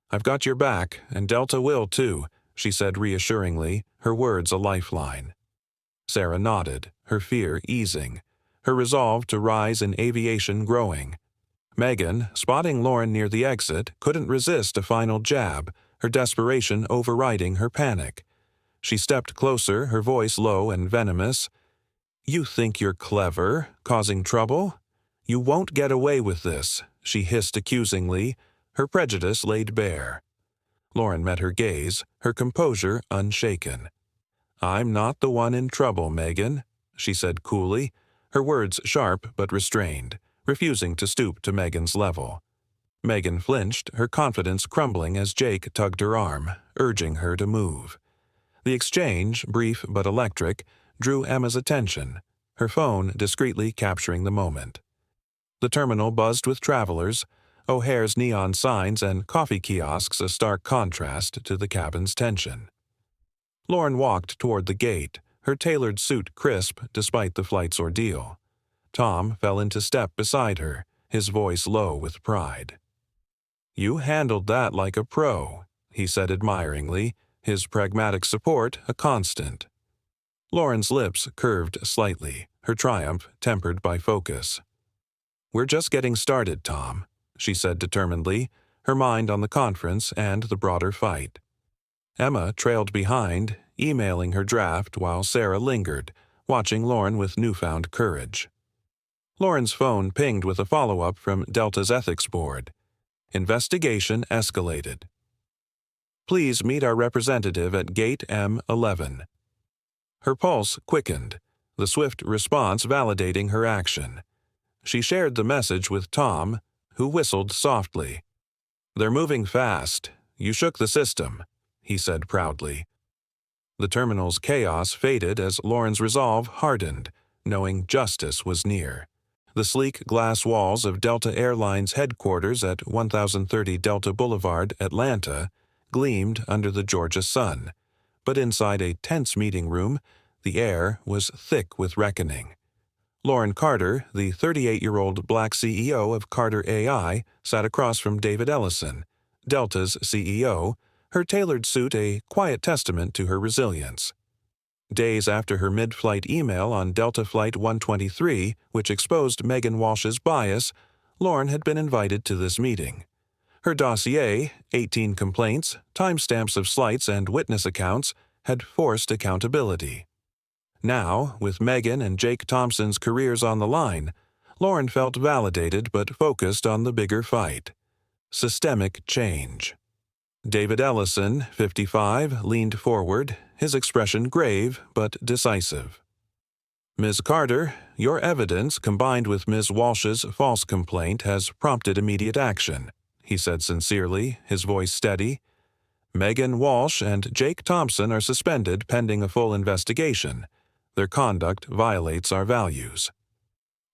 I've got your back, and Delta will too," she said reassuringly, her words a lifeline. Sarah nodded, her fear easing, her resolve to rise in aviation growing. Megan, spotting Lauren near the exit, couldn't resist a final jab, her desperation overriding her panic. She stepped closer, her voice low and venomous. "You think you're clever, causing trouble? You won't get away with this," she hissed accusingly, her prejudice laid bare. Lauren met her gaze, her composure unshaken. "I'm not the one in trouble, Megan," she said coolly, her words sharp but restrained, refusing to stoop to Megan's level. Megan flinched, her confidence crumbling as Jake tugged her arm, urging her to move. The exchange, brief but electric, drew Emma's attention, her phone discreetly capturing the moment. The terminal buzzed with travelers, O'Hare's neon signs and coffee kiosks a stark contrast to the cabin's tension. Lauren walked toward the gate, her tailored suit crisp despite the flight's ordeal. Tom fell into step beside her, his voice low with pride. "You handled that like a pro," he said admiringly, his pragmatic support a constant. Lauren's lips curved slightly, her triumph tempered by focus. "We're just getting started, Tom," she said determinedly, her mind on the conference and the broader fight. Emma trailed behind, emailing her draft while Sarah lingered, watching Lauren with newfound courage. Lauren's phone pinged with a follow-up from Delta's ethics board. Investigation escalated. Please meet our representative at Gate M11. Her pulse quickened, the swift response validating her action. She shared the message with Tom, who whistled softly. They're moving fast. You shook the system, he said proudly. The terminal's chaos faded as Lauren's resolve hardened, knowing justice was near. The sleek glass walls of Delta Airlines headquarters at 1030 Delta Boulevard, Atlanta, gleamed under the Georgia sun, but inside a tense meeting room, the air was thick with reckoning. Lauren Carter, the 38-year-old black CEO of Carter AI, sat across from David Ellison, Delta's CEO, her tailored suit a quiet testament to her resilience. Days after her mid-flight email on Delta Flight 123, which exposed Megan Walsh's bias, Lauren had been invited to this meeting. Her dossier, 18 complaints, timestamps of slights and witness accounts, had forced accountability. Now, with Megan and Jake Thompson's careers on the line, Lauren felt validated but focused on the bigger fight: systemic change. David Ellison, 55, leaned forward, his expression grave but decisive. Ms. Carter, your evidence combined with Ms. Walsh's false complaint has prompted immediate action, he said sincerely, his voice steady. Megan Walsh and Jake Thompson are suspended pending a full investigation. Their conduct violates our values.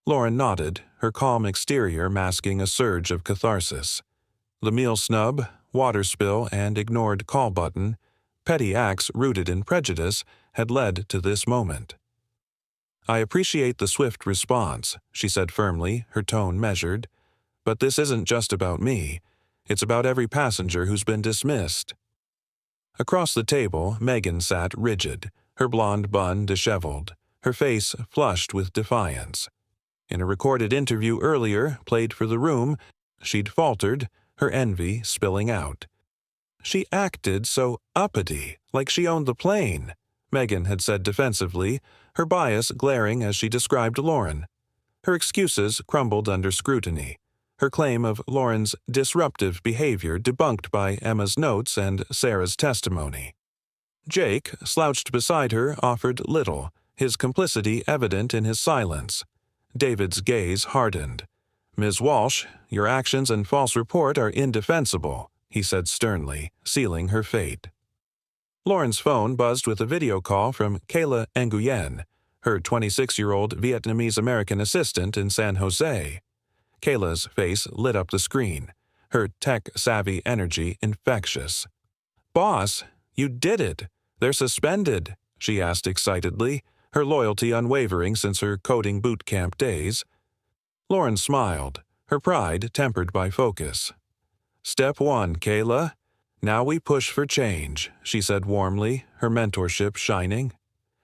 Lauren nodded, her calm exterior masking a surge of catharsis. The meal snub, water spill, and ignored call button, petty acts rooted in prejudice, had led to this moment. I appreciate the swift response, she said firmly, her tone measured. But this isn't just about me. It's about every passenger who's been dismissed. Across the table, Megan sat rigid, her blonde bun disheveled, her face flushed with defiance. In a recorded interview earlier, played for the room, she'd faltered, her envy spilling out. She acted so uppity, like she owned the plane, Megan had said defensively, her bias glaring as she described Lauren. Her excuses crumbled under scrutiny, her claim of Lauren's disruptive behavior debunked by Emma's notes and Sarah's testimony. Jake, slouched beside her, offered little, his complicity evident in his silence. David's gaze hardened. Ms. Walsh, your actions and false report are indefensible, he said sternly, sealing her fate. Lauren's phone buzzed with a video call from Kayla Nguyen, her 26-year-old Vietnamese-American assistant in San Jose. Kayla's face lit up the screen, her tech-savvy energy infectious. Boss, you did it! They're suspended, she asked excitedly, her loyalty unwavering since her coding boot camp days. Lauren smiled, her pride tempered by focus. Step 1, Kayla. Now we push for change, she said warmly, her mentorship shining.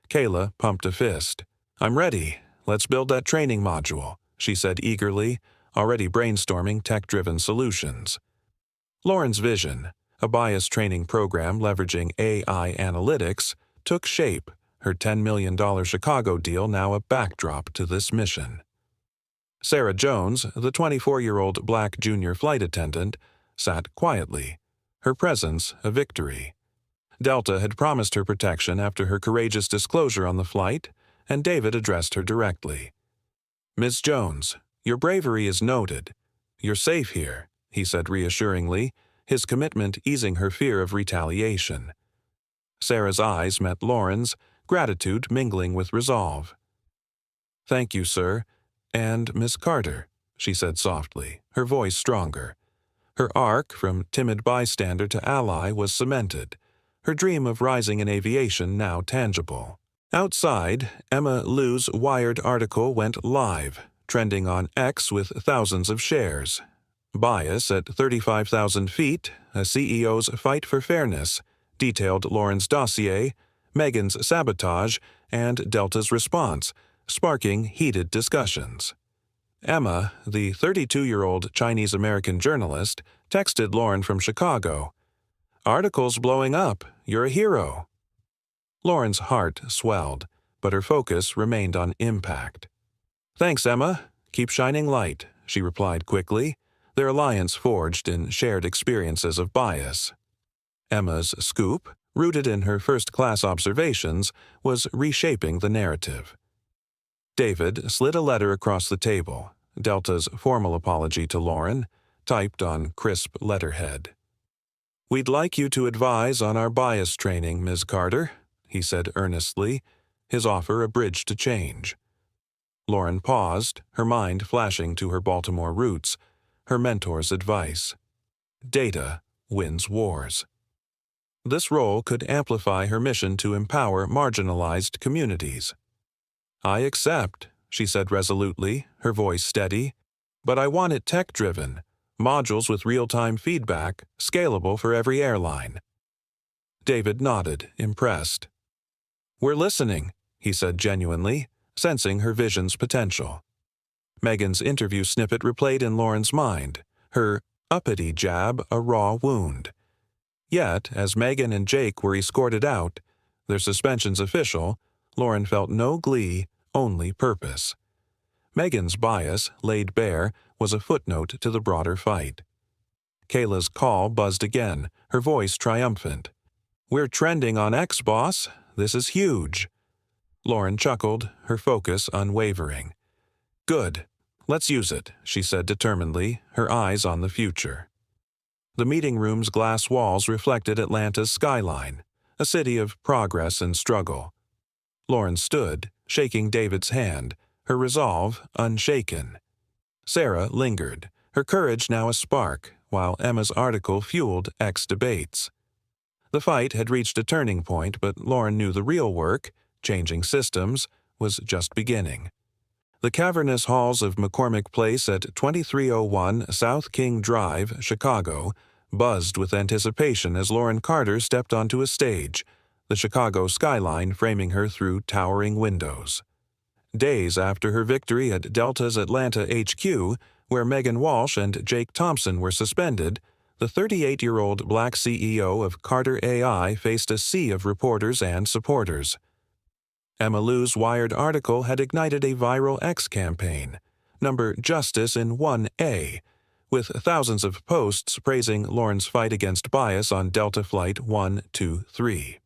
Kayla pumped a fist. I'm ready. Let's build that training module, she said eagerly, already brainstorming tech-driven solutions. Lauren's vision, a bias training program leveraging AI analytics, took shape, her $10 million Chicago deal now a backdrop to this mission. Sarah Jones, the 24-year-old black junior flight attendant, sat quietly, her presence a victory. Delta had promised her protection after her courageous disclosure on the flight, and David addressed her directly. Ms. Jones, your bravery is noted. You're safe here, he said reassuringly, his commitment easing her fear of retaliation. Sarah's eyes met Lauren's, gratitude mingling with resolve. Thank you, sir. And Miss Carter, she said softly, her voice stronger. Her arc from timid bystander to ally was cemented, her dream of rising in aviation now tangible. Outside, Emma Liu's Wired article went live, trending on X with thousands of shares. Bias at 35,000 feet, a CEO's fight for fairness, detailed Lauren's dossier, Megan's sabotage, and Delta's response, sparking heated discussions. Emma, the 32-year-old Chinese-American journalist, texted Lauren from Chicago. Article's blowing up. You're a hero. Lauren's heart swelled, but her focus remained on impact. Thanks, Emma. Keep shining light, she replied quickly. their alliance forged in shared experiences of bias. Emma's scoop, rooted in her first-class observations, was reshaping the narrative. David slid a letter across the table, Delta's formal apology to Lauren, typed on crisp letterhead. "We'd like you to advise on our bias training, Ms. Carter," he said earnestly, his offer a bridge to change. Lauren paused, her mind flashing to her Baltimore roots, her mentor's advice. Data wins wars. This role could amplify her mission to empower marginalized communities. "I accept," she said resolutely, her voice steady, "but I want it tech-driven, modules with real-time feedback, scalable for every airline." David nodded, impressed. "We're listening," he said genuinely, sensing her vision's potential. Megan's interview snippet replayed in Lauren's mind, her uppity jab a raw wound. Yet, as Megan and Jake were escorted out, their suspensions official, Lauren felt no glee, only purpose. Megan's bias, laid bare, was a footnote to the broader fight. Kayla's call buzzed again, her voice triumphant. "We're trending on X, boss. This is huge." Lauren chuckled, her focus unwavering. "Good. Let's use it," she said determinedly, her eyes on the future. The meeting room's glass walls reflected Atlanta's skyline, a city of progress and struggle. Lauren stood, shaking David's hand, her resolve unshaken. Sarah lingered, her courage now a spark, while Emma's article fueled X debates. The fight had reached a turning point, but Lauren knew the real work, changing systems, was just beginning. The cavernous halls of McCormick Place at 2301 South King Drive, Chicago, buzzed with anticipation as Lauren Carter stepped onto a stage, the Chicago skyline framing her through towering windows. Days after her victory at Delta's Atlanta HQ, where Megan Walsh and Jake Thompson were suspended, the 38-year-old black CEO of Carter AI faced a sea of reporters and supporters. Emma Lou's Wired article had ignited a viral X campaign, number Justice in 1A, with thousands of posts praising Lauren's fight against bias on Delta Flight 123.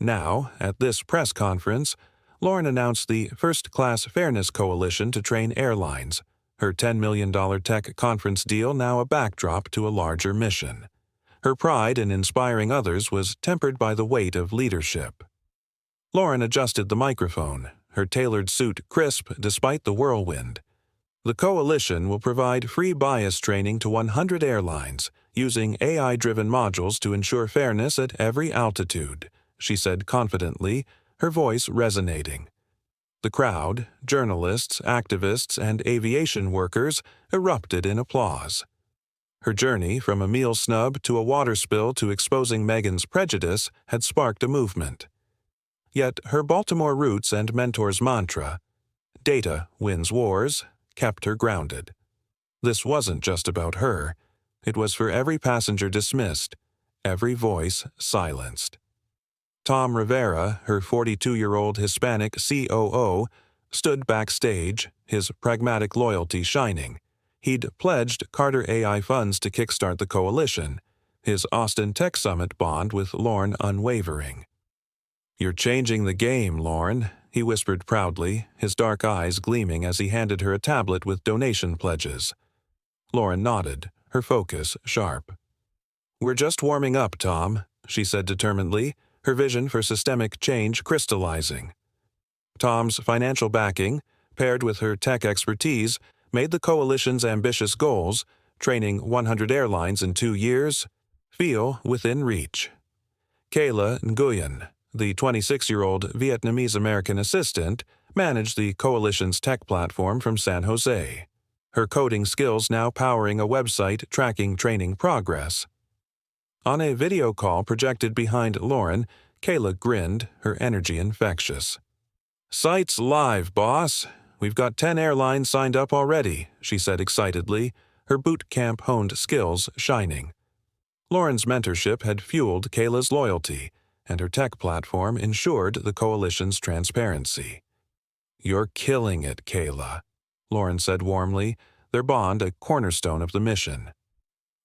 Now, at this press conference, Lauren announced the First Class Fairness Coalition to train airlines, her $10 million tech conference deal now a backdrop to a larger mission. Her pride in inspiring others was tempered by the weight of leadership. Lauren adjusted the microphone, her tailored suit crisp despite the whirlwind. The coalition will provide free bias training to 100 airlines, using AI-driven modules to ensure fairness at every altitude, she said confidently, her voice resonating. The crowd, journalists, activists, and aviation workers erupted in applause. Her journey from a meal snub to a water spill to exposing Megan's prejudice had sparked a movement. Yet her Baltimore roots and mentor's mantra, "Data wins wars," kept her grounded. This wasn't just about her. It was for every passenger dismissed, every voice silenced. Tom Rivera, her 42-year-old Hispanic COO, stood backstage, his pragmatic loyalty shining. He'd pledged Carter AI funds to kickstart the coalition, his Austin Tech Summit bond with Lauren unwavering. "You're changing the game, Lauren," he whispered proudly, his dark eyes gleaming as he handed her a tablet with donation pledges. Lauren nodded, her focus sharp. "We're just warming up, Tom," she said determinedly, her vision for systemic change crystallizing. Tom's financial backing, paired with her tech expertise, made the coalition's ambitious goals, training 100 airlines in 2 years, feel within reach. Kayla Nguyen, the 26-year-old Vietnamese-American assistant, managed the coalition's tech platform from San Jose, her coding skills now powering a website tracking training progress. On a video call projected behind Lauren, Kayla grinned, her energy infectious. "Site's live, boss. We've got 10 airlines signed up already," she said excitedly, her boot camp-honed skills shining. Lauren's mentorship had fueled Kayla's loyalty, and her tech platform ensured the coalition's transparency. "You're killing it, Kayla," Lauren said warmly, their bond a cornerstone of the mission.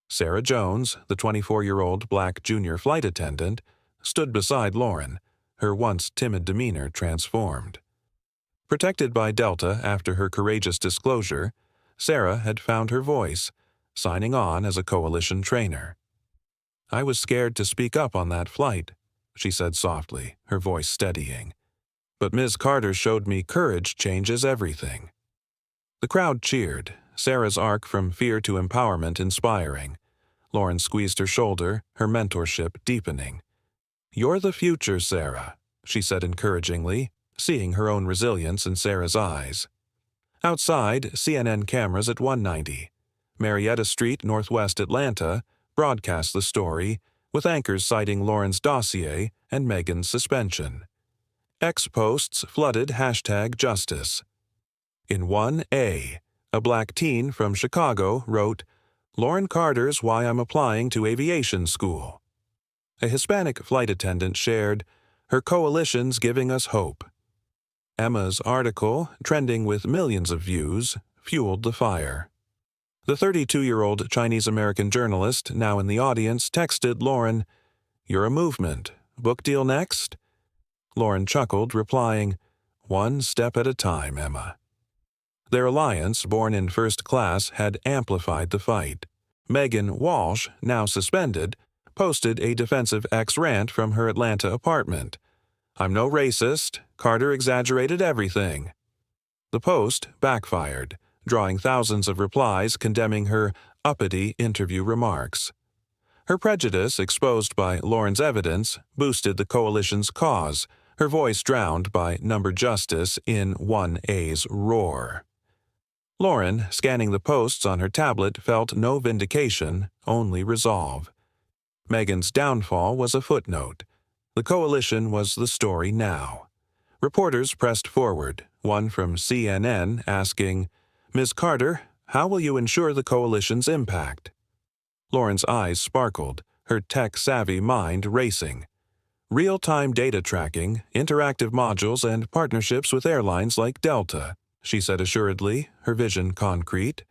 Sarah Jones, the 24-year-old black junior flight attendant, stood beside Lauren, her once timid demeanor transformed. Protected by Delta after her courageous disclosure, Sarah had found her voice, signing on as a coalition trainer. "I was scared to speak up on that flight," she said softly, her voice steadying. "But Ms. Carter showed me courage changes everything." The crowd cheered, Sarah's arc from fear to empowerment inspiring. Lauren squeezed her shoulder, her mentorship deepening. "You're the future, Sarah," she said encouragingly, seeing her own resilience in Sarah's eyes. Outside, CNN cameras at 190, Marietta Street, Northwest Atlanta, broadcast the story, with anchors citing Lauren's dossier and Megan's suspension. X posts flooded #justice. In 1A, a black teen from Chicago wrote, "Lauren Carter's why I'm applying to aviation school." A Hispanic flight attendant shared, "Her coalition's giving us hope." Emma's article, trending with millions of views, fueled the fire. The 32-year-old Chinese-American journalist, now in the audience, texted Lauren, "You're a movement. Book deal next?" Lauren chuckled, replying, "One step at a time, Emma." Their alliance, born in first class, had amplified the fight. Megan Walsh, now suspended, posted a defensive X-rant from her Atlanta apartment. "I'm no racist. Carter exaggerated everything." The post backfired, drawing thousands of replies condemning her uppity interview remarks. Her prejudice, exposed by Lauren's evidence, boosted the coalition's cause, her voice drowned by number justice in 1A's roar. Lauren, scanning the posts on her tablet, felt no vindication, only resolve. Megan's downfall was a footnote. The coalition was the story now. Reporters pressed forward, one from CNN asking, "Ms. Carter, how will you ensure the coalition's impact?" Lauren's eyes sparkled, her tech-savvy mind racing. "Real-time data tracking, interactive modules, and partnerships with airlines like Delta," she said assuredly, her vision concrete.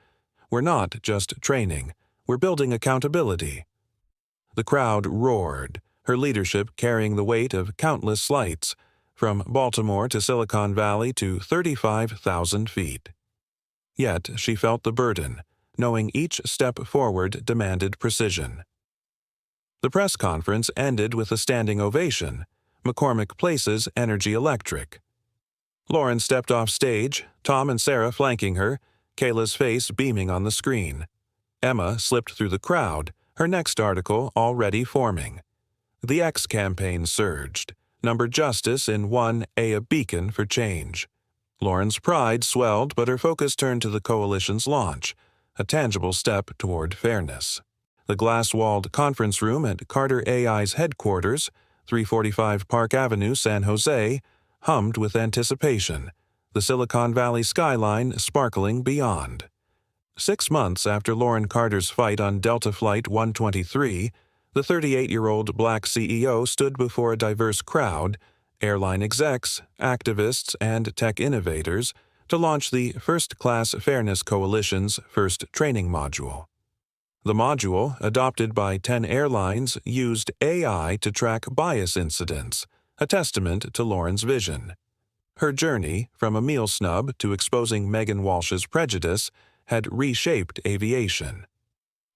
"We're not just training, we're building accountability." The crowd roared, her leadership carrying the weight of countless slights, from Baltimore to Silicon Valley to 35,000 feet. Yet she felt the burden, knowing each step forward demanded precision. The press conference ended with a standing ovation, McCormick Place's energy electric. Lauren stepped off stage, Tom and Sarah flanking her, Kayla's face beaming on the screen. Emma slipped through the crowd, her next article already forming. The X campaign surged, number justice in 1A a beacon for change. Lauren's pride swelled, but her focus turned to the coalition's launch, a tangible step toward fairness. The glass-walled conference room at Carter AI's headquarters, 345 Park Avenue, San Jose, hummed with anticipation, the Silicon Valley skyline sparkling beyond. 6 months after Lauren Carter's fight on Delta Flight 123, the 38-year-old black CEO stood before a diverse crowd, airline execs, activists, and tech innovators, to launch the First Class Fairness Coalition's first training module. The module, adopted by 10 airlines, used AI to track bias incidents, a testament to Lauren's vision. Her journey, from a meal snub to exposing Megan Walsh's prejudice, had reshaped aviation.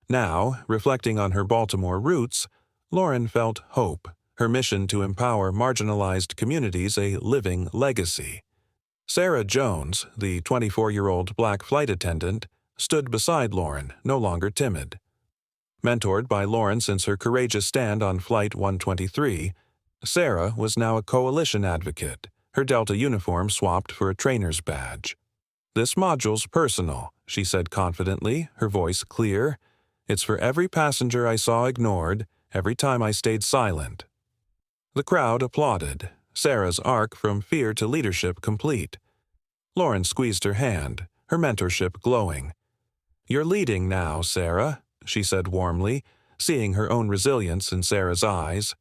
Now, reflecting on her Baltimore roots, Lauren felt hope, her mission to empower marginalized communities a living legacy. Sarah Jones, the 24-year-old black flight attendant, stood beside Lauren, no longer timid. Mentored by Lauren since her courageous stand on Flight 123, Sarah was now a coalition advocate, her Delta uniform swapped for a trainer's badge. "This module's personal," she said confidently, her voice clear. "It's for every passenger I saw ignored, every time I stayed silent." The crowd applauded, Sarah's arc from fear to leadership complete. Lauren squeezed her hand, her mentorship glowing. "You're leading now, Sarah," she said warmly, seeing her own resilience in Sarah's eyes.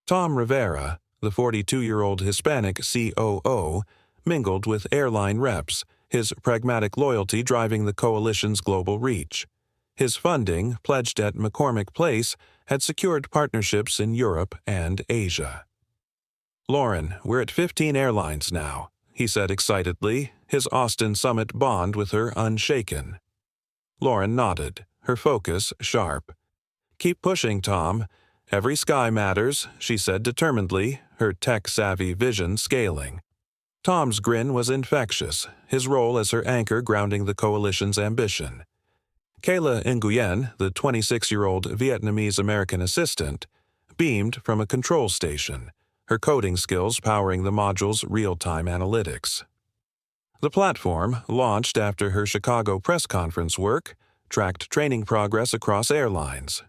Tom Rivera, the 42-year-old Hispanic COO, mingled with airline reps, his pragmatic loyalty driving the coalition's global reach. His funding, pledged at McCormick Place, had secured partnerships in Europe and Asia. "Lauren, we're at 15 airlines now," he said excitedly, his Austin Summit bond with her unshaken. Lauren nodded, her focus sharp. "Keep pushing, Tom. Every sky matters," she said determinedly, her tech-savvy vision scaling. Tom's grin was infectious, his role as her anchor grounding the coalition's ambition. Kayla Nguyen, the 26-year-old Vietnamese-American assistant, beamed from a control station, her coding skills powering the module's real-time analytics. The platform, launched after her Chicago press conference work, tracked training progress across airlines.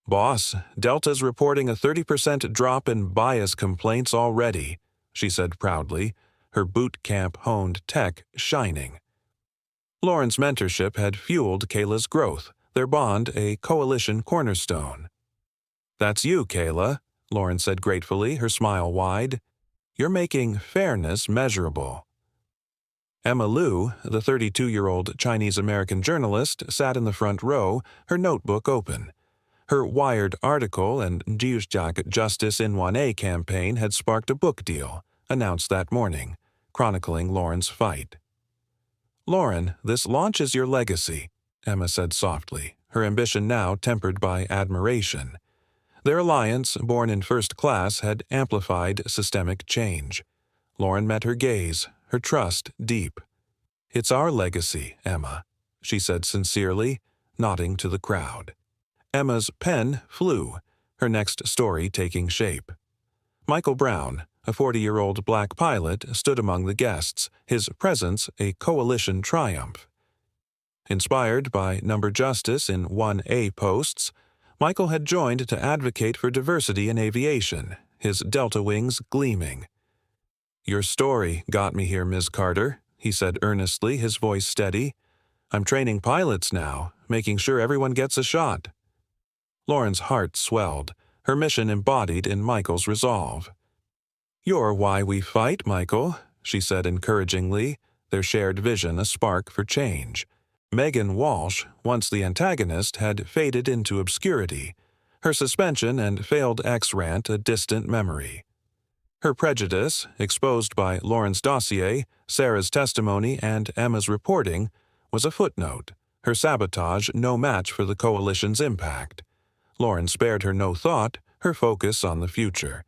"Boss, Delta's reporting a 30% drop in bias complaints already," she said proudly, her boot camp-honed tech shining. Lauren's mentorship had fueled Kayla's growth, their bond a coalition cornerstone. "That's you, Kayla," Lauren said gratefully, her smile wide. "You're making fairness measurable." Emma Liu, the 32-year-old Chinese-American journalist, sat in the front row, her notebook open. Her Wired article and Jiuzhak Justice in 1A campaign had sparked a book deal, announced that morning, chronicling Lauren's fight. "Lauren, this launch is your legacy," Emma said softly, her ambition now tempered by admiration. Their alliance, born in first class, had amplified systemic change. Lauren met her gaze, her trust deep. "It's our legacy, Emma," she said sincerely, nodding to the crowd. Emma's pen flew, her next story taking shape. Michael Brown, a 40-year-old black pilot, stood among the guests, his presence a coalition triumph. Inspired by number justice in 1A posts, Michael had joined to advocate for diversity in aviation, his Delta wings gleaming. "Your story got me here, Ms. Carter," he said earnestly, his voice steady. "I'm training pilots now, making sure everyone gets a shot." Lauren's heart swelled, her mission embodied in Michael's resolve. "You're why we fight, Michael," she said encouragingly, their shared vision a spark for change. Megan Walsh, once the antagonist, had faded into obscurity, her suspension and failed ex-rant a distant memory. Her prejudice, exposed by Lauren's dossier, Sarah's testimony, and Emma's reporting, was a footnote, her sabotage no match for the coalition's impact. Lauren spared her no thought, her focus on the future.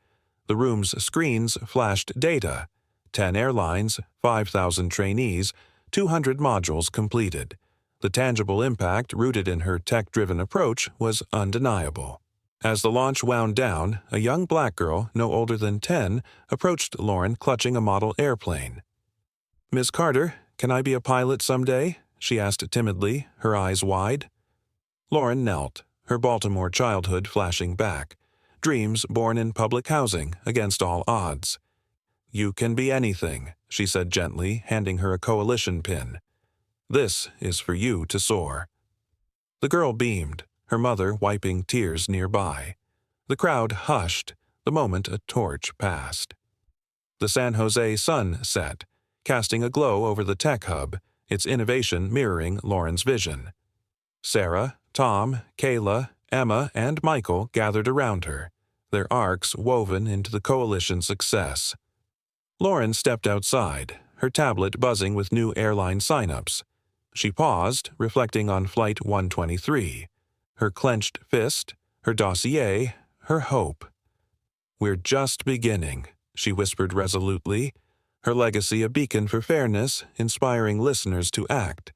The room's screens flashed data: 10 airlines, 5,000 trainees, 200 modules completed. The tangible impact rooted in her tech-driven approach was undeniable. As the launch wound down, a young black girl, no older than 10, approached Lauren clutching a model airplane. "Ms. Carter, can I be a pilot someday?" she asked timidly, her eyes wide. Lauren knelt, her Baltimore childhood flashing back, dreams born in public housing against all odds. "You can be anything," she said gently, handing her a coalition pin. "This is for you to soar." The girl beamed, her mother wiping tears nearby. The crowd hushed the moment a torch passed. The San Jose sun set, casting a glow over the tech hub, its innovation mirroring Lauren's vision. Sarah, Tom, Kayla, Emma, and Michael gathered around her, their arcs woven into the coalition's success. Lauren stepped outside, her tablet buzzing with new airline signups. She paused, reflecting on Flight 123, her clenched fist, her dossier, her hope. "We're just beginning," she whispered resolutely, her legacy a beacon for fairness, inspiring listeners to act.